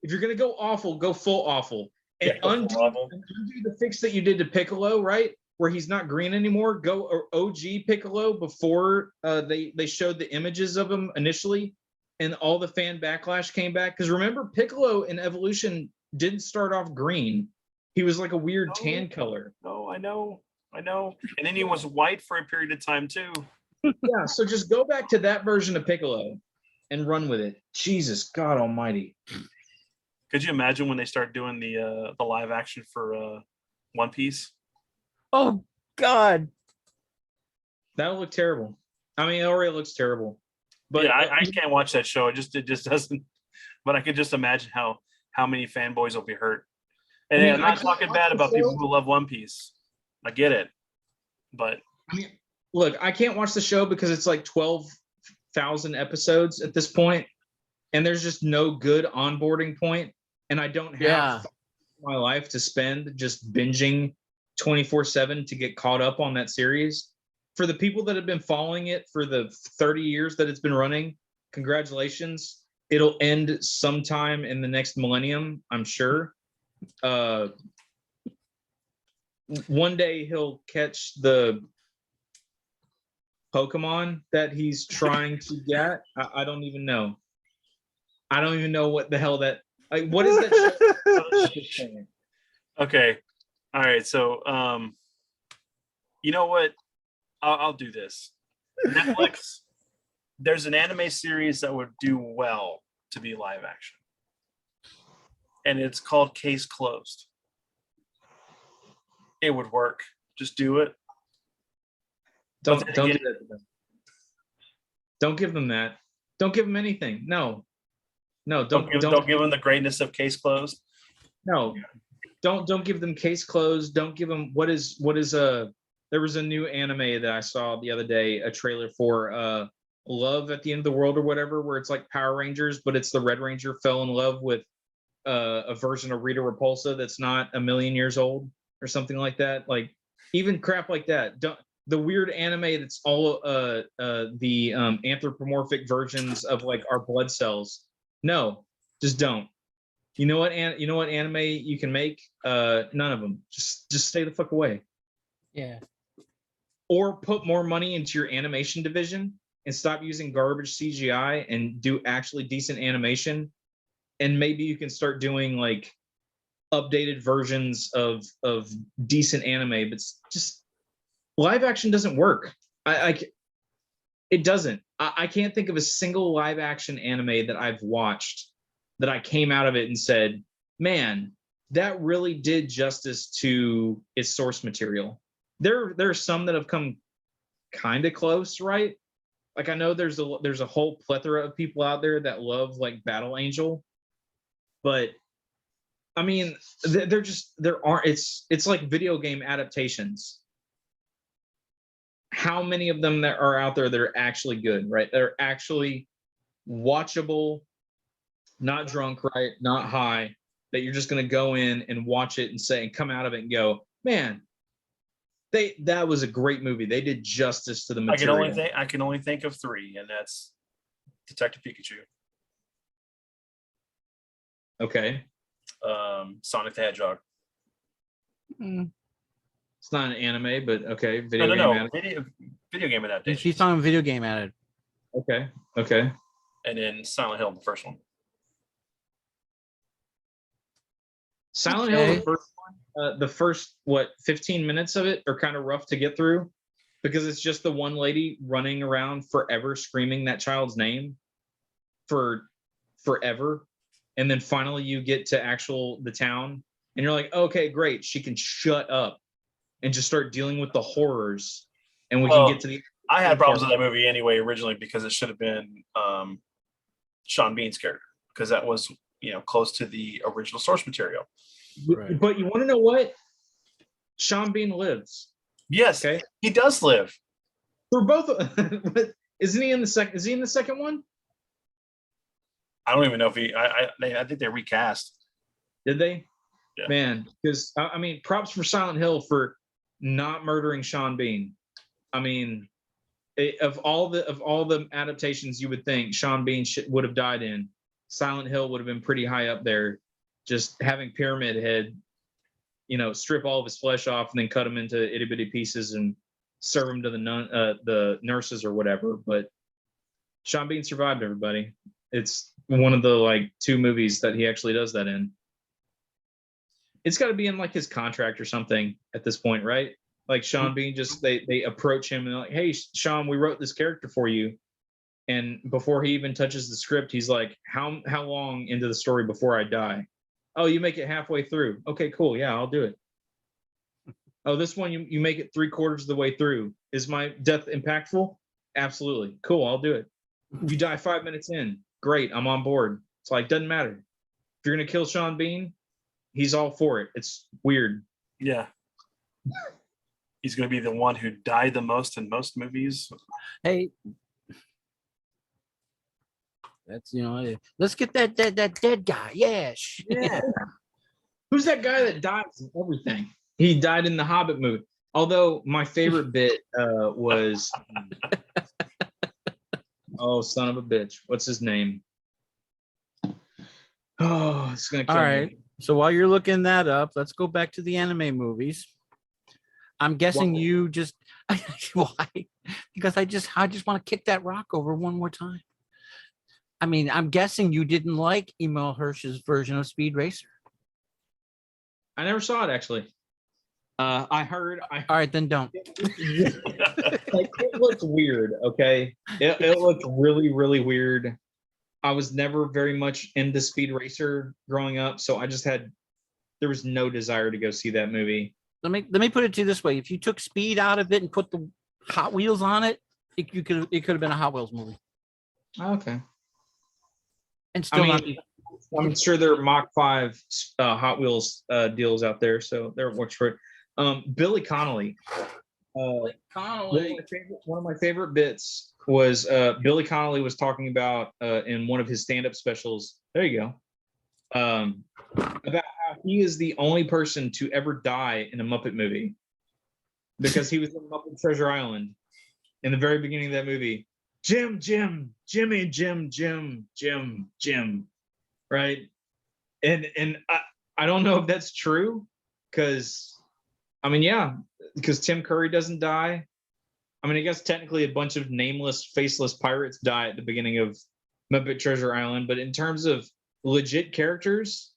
you're gonna go awful, go full awful. And undo the fix that you did to Piccolo, right? Where he's not green anymore. Go OG Piccolo before they showed the images of him initially, and all the fan backlash came back. Because remember, Piccolo in Evolution didn't start off green. He was like a weird tan color. No, I know. And then he was white for a period of time too. Yeah, so just go back to that version of Piccolo and run with it. Jesus God Almighty! Could you imagine when they start doing the live action for One Piece? Oh God, That'll look terrible. I mean, it already looks terrible. But yeah, I can't watch that show. It just doesn't. But I could just imagine how many fanboys will be hurt. And I'm not talking bad about people who love One Piece. I get it, but I mean, look, I can't watch the show because it's like 12,000 episodes at this point, and there's just no good onboarding point, and I don't have my life to spend just binging 24/7 to get caught up on that series. For the people that have been following it for the 30 years that it's been running, congratulations. It'll end sometime in the next millennium, I'm sure. One day he'll catch the Pokemon that he's trying to get. I don't even know. I don't even know what the hell that. Like, what is that show? Okay, all right. So, you know what? I'll do this. Netflix. There's an anime series that would do well to be live action, and it's called Case Closed. It would work. Just do it. Don't do that to them. Don't give them that. Don't give them anything. No, don't give them the greatness of Case Closed. No, don't give them Case Closed. Don't give them what is there was a new anime that I saw the other day, a trailer for Love at the End of the World or whatever, where it's like Power Rangers, but it's the Red Ranger fell in love with a version of Rita Repulsa that's not a million years old or something like that. Like even crap like that. The weird anime that's all the anthropomorphic versions of like our blood cells. No, just don't. You know what anime you can make? None of them. Just stay the fuck away. Yeah. Or put more money into your animation division and stop using garbage CGI and do actually decent animation. And maybe you can start doing like updated versions of decent anime, but just live action doesn't work. It doesn't. I can't think of a single live action anime that I've watched that I came out of it and said, man, that really did justice to its source material. There are some that have come kind of close, right? Like I know there's a whole plethora of people out there that love like Battle Angel, but I mean, it's like video game adaptations. How many of them that are out there that are actually good, right? They're actually watchable, not drunk, right? Not high, that you're just going to go in and watch it and say, and come out of it and go, man, that was a great movie. They did justice to the material. I can only think of three, and that's Detective Pikachu. Okay. Sonic the Hedgehog. It's not an anime, but okay. Video game adaptation. She's talking video game added. Okay. And then Silent Hill, the first one. Silent Hill, the first one, the first 15 minutes of it are kind of rough to get through because it's just the one lady running around forever screaming that child's name for forever. And then finally you get to the town and you're like, okay, great. She can shut up. and just start dealing with the horrors, and we can get to the. I had problems with that movie anyway originally because it should have been Sean Bean's character, because that was close to the original source material. Right. But you want to know what? Sean Bean lives. Yes, okay. He does live. For both. Isn't he in the second? Is he in the second one? I don't even know if he. I think they recast. Did they? Yeah. Man, because I mean, props for Silent Hill for not murdering Sean Bean. I mean, of all the adaptations you would think Sean Bean would have died in, Silent Hill would have been pretty high up there. Just having Pyramid Head, strip all of his flesh off and then cut him into itty bitty pieces and serve him to the nurses or whatever. But Sean Bean survived, everybody. It's one of the 2 movies that he actually does that in. It's got to be in his contract or something at this point, right? Sean Bean, just they approach him and they're like, "Hey, Sean, we wrote this character for you." And before he even touches the script, he's like, how long into the story before I die? Oh, you make it halfway through. Okay, cool. Yeah, I'll do it. Oh, this one, you make it 3/4 of the way through. Is my death impactful? Absolutely. Cool, I'll do it. You die 5 minutes in. Great, I'm on board. It's doesn't matter. If you're going to kill Sean Bean, he's all for it. It's weird. Yeah. He's going to be the one who died the most in most movies. Hey, that's let's get that dead guy. Yeah. Who's that guy that dies in everything? He died in the Hobbit movie. Although my favorite bit was, oh, son of a bitch, what's his name? Oh, it's gonna kill me. All right. So while you're looking that up, let's go back to the anime movies. I'm guessing you just why? Because I just want to kick that rock over one more time. I mean, I'm guessing you didn't like Emil Hirsch's version of Speed Racer. I never saw it actually. I heard. All right, then don't. It looked weird. Okay, it looked really, really weird. I was never very much into Speed Racer growing up, so there was no desire to go see that movie. Let me put it to you this way: if you took Speed out of it and put the Hot Wheels on it, it could have been a Hot Wheels movie. Okay. And still, I'm sure there are Mach 5 Hot Wheels deals out there, so there works for it. Billy Connolly. One of my favorite bits was Billy Connolly was talking about in one of his stand-up specials. There you go. About how he is the only person to ever die in a Muppet movie because he was in Muppet Treasure Island in the very beginning of that movie. Jim, Jimmy, Jim, right? And I don't know if that's true because because Tim Curry doesn't die. I mean, I guess technically a bunch of nameless, faceless pirates die at the beginning of Muppet Treasure Island, but in terms of legit characters,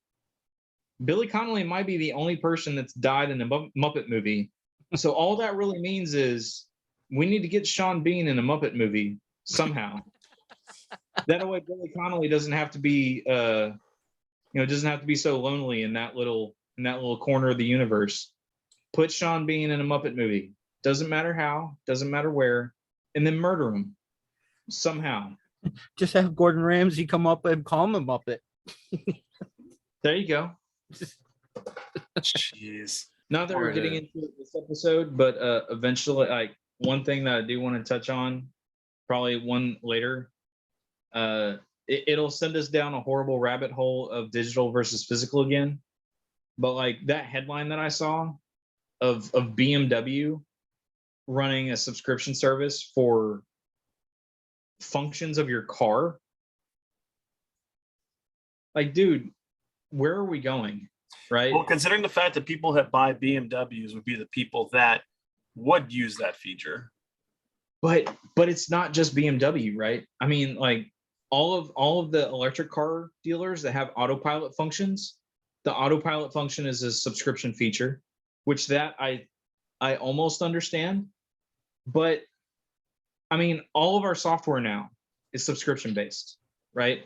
Billy Connolly might be the only person that's died in a Muppet movie. So all that really means is we need to get Sean Bean in a Muppet movie somehow. That way Billy Connolly doesn't have to be doesn't have to be so lonely in that little corner of the universe. Put Sean Bean in a Muppet movie. Doesn't matter how, doesn't matter where, and then murder him somehow. Just have Gordon Ramsay come up and call him a Muppet. There you go. Jeez. Not that we're getting into this episode, but eventually, one thing that I do want to touch on, probably one later, it'll send us down a horrible rabbit hole of digital versus physical again. But that headline that I saw of BMW running a subscription service for functions of your car, dude, where are we going? Right. Well, considering the fact that people that buy BMWs would be the people that would use that feature. But it's not just BMW, right? I mean, all of the electric car dealers that have autopilot functions, the autopilot function is a subscription feature, which that I almost understand. But I mean, all of our software now is subscription based, right?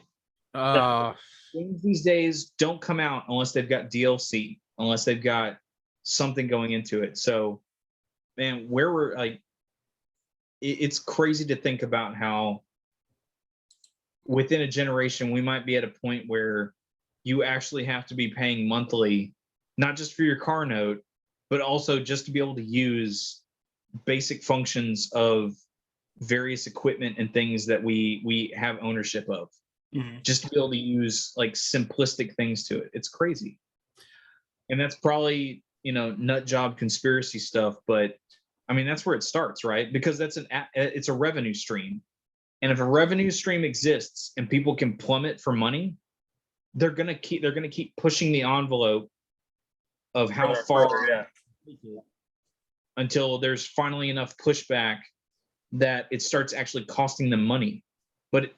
Games these days don't come out unless they've got DLC, unless they've got something going into it. So, man, where we're like, it's crazy to think about how within a generation we might be at a point where you actually have to be paying monthly, not just for your car note, but also just to be able to use basic functions of various equipment and things that we have ownership of. Just to be able to use like simplistic things to it. It's crazy. And that's probably, nut job conspiracy stuff, but I mean, that's where it starts, right? Because it's a revenue stream. And if a revenue stream exists and people can plummet for money, they're gonna keep pushing the envelope of how far until there's finally enough pushback that it starts actually costing them money. But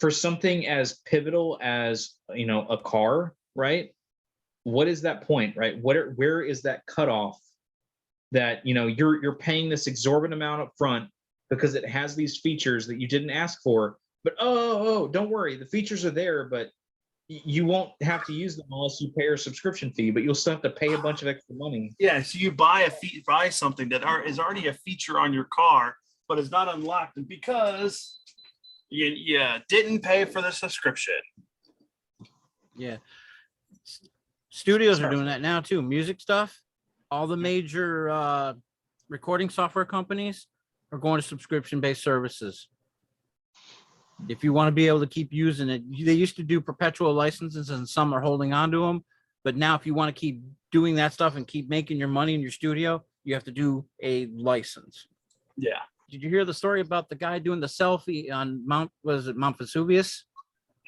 for something as pivotal as a car, right? What is that point, right? Where is that cutoff that you're paying this exorbitant amount up front because it has these features that you didn't ask for, but don't worry, the features are there, but you won't have to use them unless you pay a subscription fee, but you'll still have to pay a bunch of extra money. Yeah, so you buy something that is already a feature on your car, but it's not unlocked, and because you didn't pay for the subscription. Yeah. Studios are doing that now too. Music stuff. All the major recording software companies are going to subscription-based services. If you want to be able to keep using it, they used to do perpetual licenses and some are holding on to them. But now if you want to keep doing that stuff and keep making your money in your studio, you have to do a license. Yeah. Did you hear the story about the guy doing the selfie on Mount Vesuvius?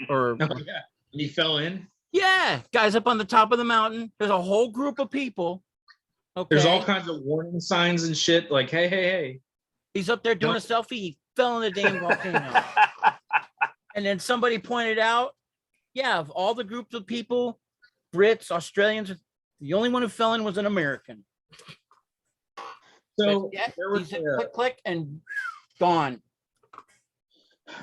Or yeah. He fell in? Yeah, guy's up on the top of the mountain. There's a whole group of people. Okay. There's all kinds of warning signs and shit. Like, hey. He's up there doing a selfie. He fell in the damn volcano. And then somebody pointed out, of all the groups of people, Brits, Australians, the only one who fell in was an American. So there was click and gone.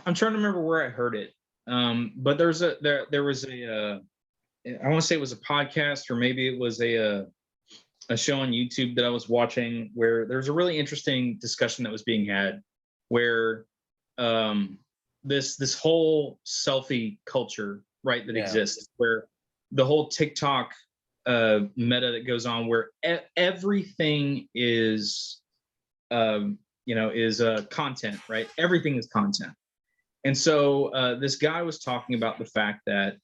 I'm trying to remember where I heard it. But there was a I want to say it was a podcast or maybe it was a show on YouTube that I was watching where there's a really interesting discussion that was being had where this whole selfie culture, right, that exists, where the whole TikTok meta that goes on where everything is content, right? Everything is content. And so this guy was talking about the fact that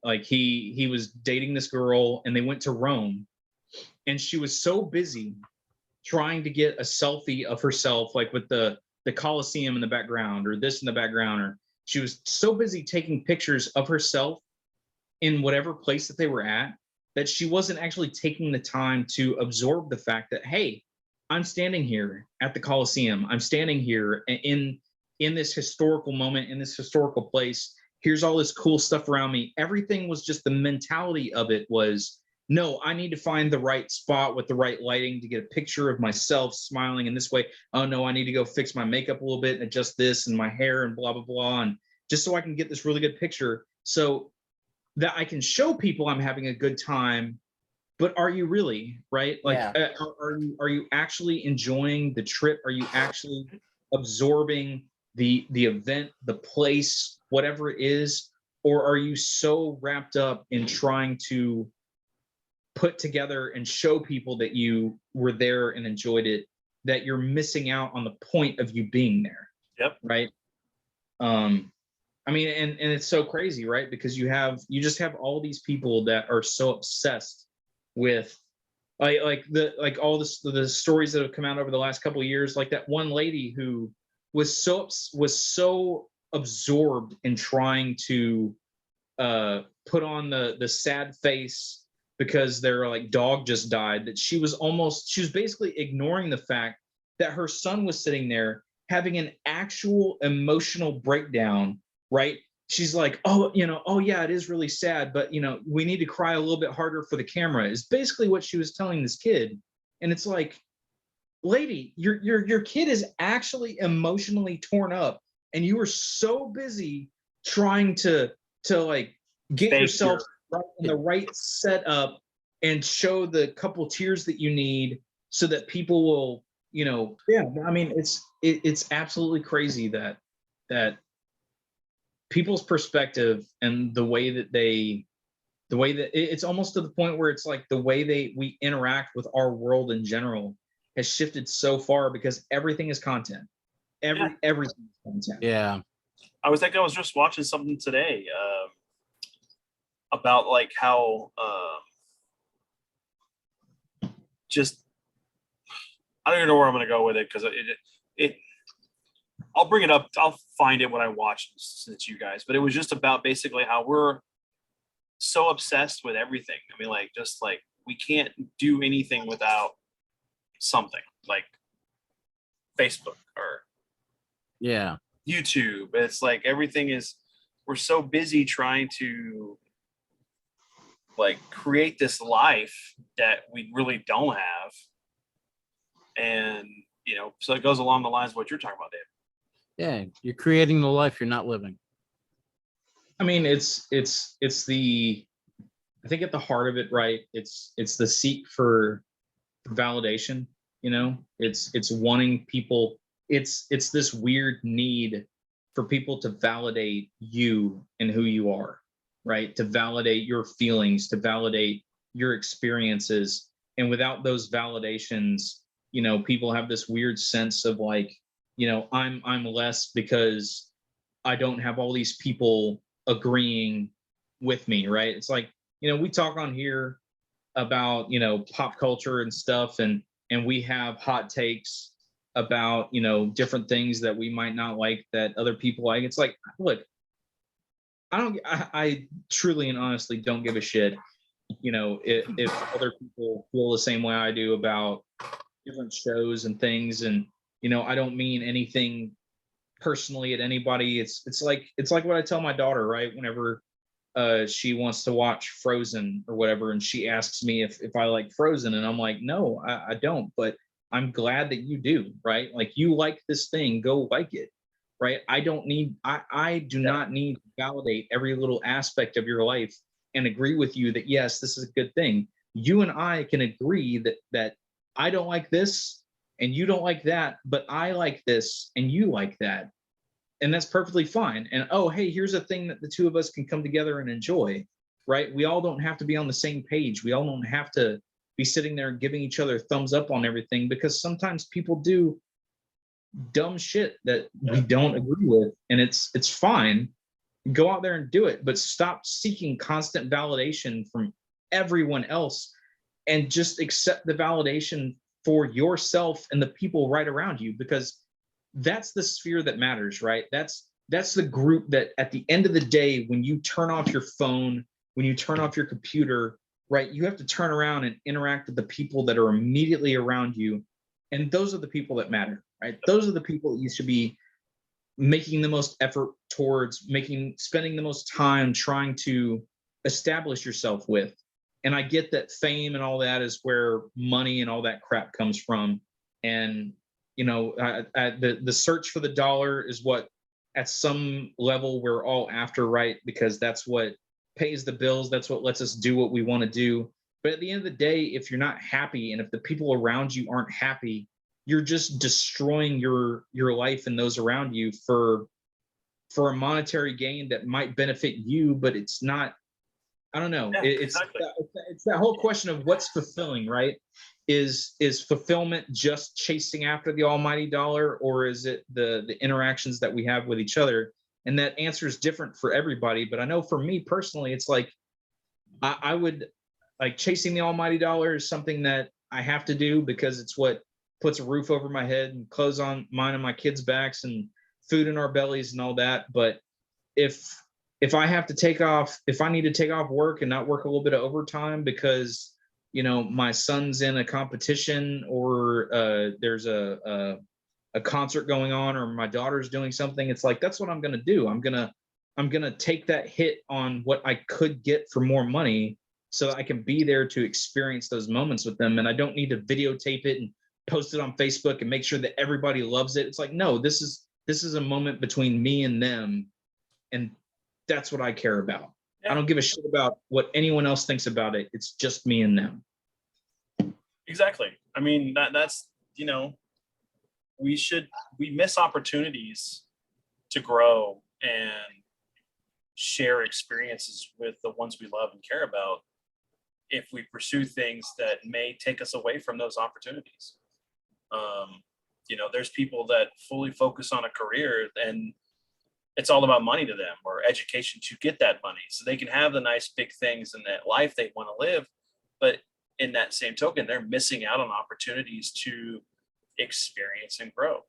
like he was dating this girl and they went to Rome and she was so busy trying to get a selfie of herself, like with the Colosseum in the background or this in the background, or she was so busy taking pictures of herself in whatever place that they were at, that she wasn't actually taking the time to absorb the fact that, hey, I'm standing here at the Colosseum. I'm standing here in this historical moment, in this historical place. Here's all this cool stuff around me. Everything was just the mentality of it was, no, I need to find the right spot with the right lighting to get a picture of myself smiling in this way. Oh no, I need to go fix my makeup a little bit and adjust this and my hair and blah, blah, blah. And just so I can get this really good picture so that I can show people I'm having a good time. But are you really, right? Like, are you actually enjoying the trip? Are you actually absorbing the event, the place, whatever it is? Or are you so wrapped up in trying to put together and show people that you were there and enjoyed it, that you're missing out on the point of you being there? Yep. Right. I mean, and it's so crazy, right? Because you just have all these people that are so obsessed with like all the stories that have come out over the last couple of years, like that one lady who was so absorbed in trying to put on the sad face because their like dog just died, that she was basically ignoring the fact that her son was sitting there having an actual emotional breakdown, right? She's like, oh yeah, it is really sad, but we need to cry a little bit harder for the camera, is basically what she was telling this kid. And it's like, lady, your kid is actually emotionally torn up, and you were so busy trying to like get yourself right in the right setup and show the couple tears that you need so that people will, yeah, I mean, it's absolutely crazy that people's perspective and the way that it's almost to the point where it's like the way we interact with our world in general has shifted so far because everything is content. Everything is content. Yeah. I was just watching something today about like how just I don't even know where I'm going to go with it because it I'll bring it up. I'll find it when I watch since you guys. But it was just about basically how we're so obsessed with everything. I mean, like just like we can't do anything without something like Facebook or YouTube. It's like everything is. We're so busy trying to like create this life that we really don't have, and so it goes along the lines of what you're talking about, Dave. Yeah, you're creating the life you're not living. I mean, it's the, I think at the heart of it, right? It's the seek for validation. It's wanting people. It's this weird need for people to validate you and who you are, right? To validate your feelings, to validate your experiences, and without those validations, people have this weird sense of like, I'm less because I don't have all these people agreeing with me, right? It's like, we talk on here about, pop culture and stuff, and we have hot takes about, different things that we might not like that other people like. It's like, look, I truly and honestly don't give a shit, if other people feel the same way I do about different shows and things. And I don't mean anything personally at anybody. It's like what I tell my daughter, right? Whenever she wants to watch Frozen or whatever, and she asks me if I like Frozen, and I'm like, no, I don't, but I'm glad that you do, right? Like, you like this thing, go like it, right? I do not need to validate every little aspect of your life and agree with you that yes, this is a good thing. You and I can agree that I don't like this and you don't like that, but I like this and you like that. And that's perfectly fine. And oh, hey, here's a thing that the two of us can come together and enjoy, right? We all don't have to be on the same page. We all don't have to be sitting there and giving each other thumbs up on everything, because sometimes people do dumb shit that we don't agree with, and it's fine. Go out there and do it, but stop seeking constant validation from everyone else and just accept the validation for yourself and the people right around you, because that's the sphere that matters, right? That's the group that at the end of the day, when you turn off your phone, when you turn off your computer, right, you have to turn around and interact with the people that are immediately around you. And those are the people that matter, right? Those are the people that you should be making the most effort towards, spending the most time trying to establish yourself with. And I get that fame and all that is where money and all that crap comes from. And, the search for the dollar is what, at some level, we're all after, right? Because that's what pays the bills. That's what lets us do what we want to do. But at the end of the day, if you're not happy and if the people around you aren't happy, you're just destroying your life and those around you for a monetary gain that might benefit you, but it's not. I don't know. Yeah, It's that whole question of what's fulfilling, right? Is fulfillment just chasing after the almighty dollar, or is it the interactions that we have with each other? And that answer is different for everybody. But I know for me personally, it's like I would like chasing the almighty dollar is something that I have to do because it's what puts a roof over my head and clothes on mine and my kids' backs and food in our bellies and all that. But if I have to take off, if I need to take off work and not work a little bit of overtime because, my son's in a competition, or there's a concert going on, or my daughter's doing something, it's like, that's what I'm going to do. I'm going to take that hit on what I could get for more money so that I can be there to experience those moments with them. And I don't need to videotape it and post it on Facebook and make sure that everybody loves it. It's like, no, this is a moment between me and them. And that's what I care about. I don't give a shit about what anyone else thinks about it. It's just me and them. Exactly. I mean, that's, you know, we miss opportunities to grow and share experiences with the ones we love and care about if we pursue things that may take us away from those opportunities. You know, there's people that fully focus on a career and it's all about money to them, or education to get that money so they can have the nice big things in that life they want to live. But in that same token, they're missing out on opportunities to experience and grow.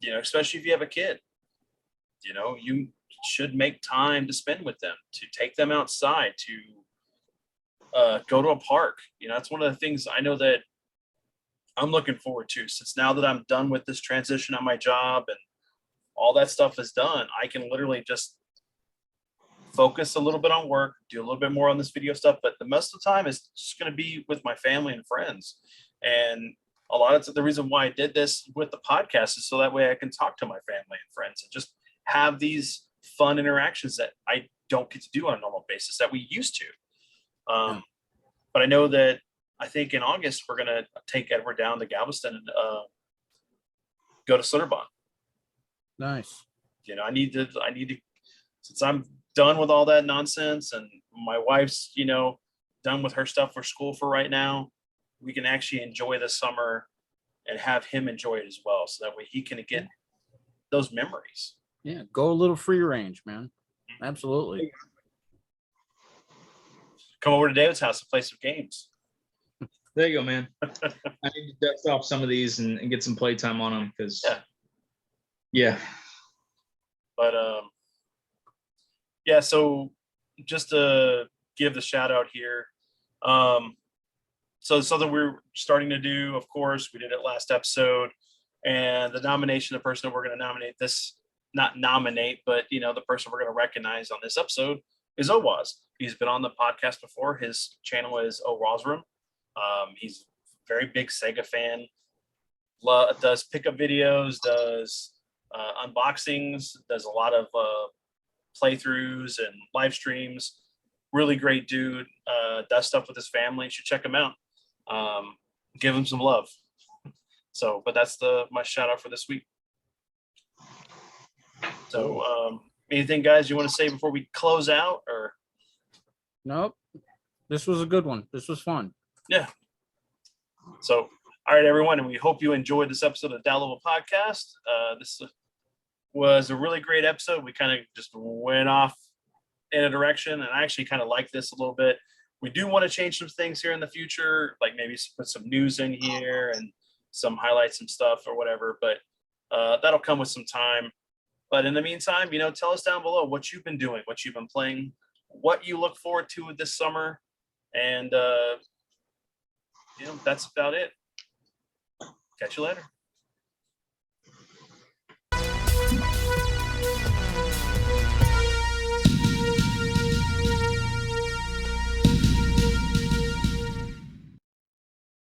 You know, especially if you have a kid, you know, you should make time to spend with them, to take them outside, to go to a park. You know, that's one of the things I know that I'm looking forward to, since now that I'm done with this transition on my job and all that stuff is done, I can literally just focus a little bit on work, do a little bit more on this video stuff, but the most of the time is just going to be with my family and friends. And a lot of the reason why I did this with the podcast is so that way I can talk to my family and friends and just have these fun interactions that I don't get to do on a normal basis that we used to. But I know that I think in August we're gonna take Edward down to Galveston and go to Sutterbond. Nice. You know, I need to, since I'm done with all that nonsense and my wife's, you know, done with her stuff for school for right now, we can actually enjoy the summer and have him enjoy it as well. So that way he can get those memories. Yeah. Go a little free range, man. Absolutely. Come over to David's house and play some games. There you go, man. I need to dust off some of these and get some playtime on them because, yeah. But yeah. So just to give the shout out here, so something we're starting to do. Of course, we did it last episode, and the nomination, the person that we're going to nominate this, not nominate, but you know, the person we're going to recognize on this episode is Owaz. He's been on the podcast before. His channel is Owazrim. He's a very big Sega fan. Does pickup videos, does unboxings, does a lot of playthroughs and live streams. Really great dude. Does stuff with his family. You should check him out. Give him some love. So, but that's my shout out for this week. So, anything, guys, you want to say before we close out, or? Nope. This was a good one. This was fun. Yeah. So, all right, everyone, and we hope you enjoyed this episode of Down Level Podcast. This was a really great episode. We kind of just went off in a direction, and I actually kind of like this a little bit. We do want to change some things here in the future, like maybe put some news in here and some highlights, some stuff or whatever, but that'll come with some time. But in the meantime, you know, tell us down below what you've been doing, what you've been playing, what you look forward to this summer, and you know, that's about it. Catch you later.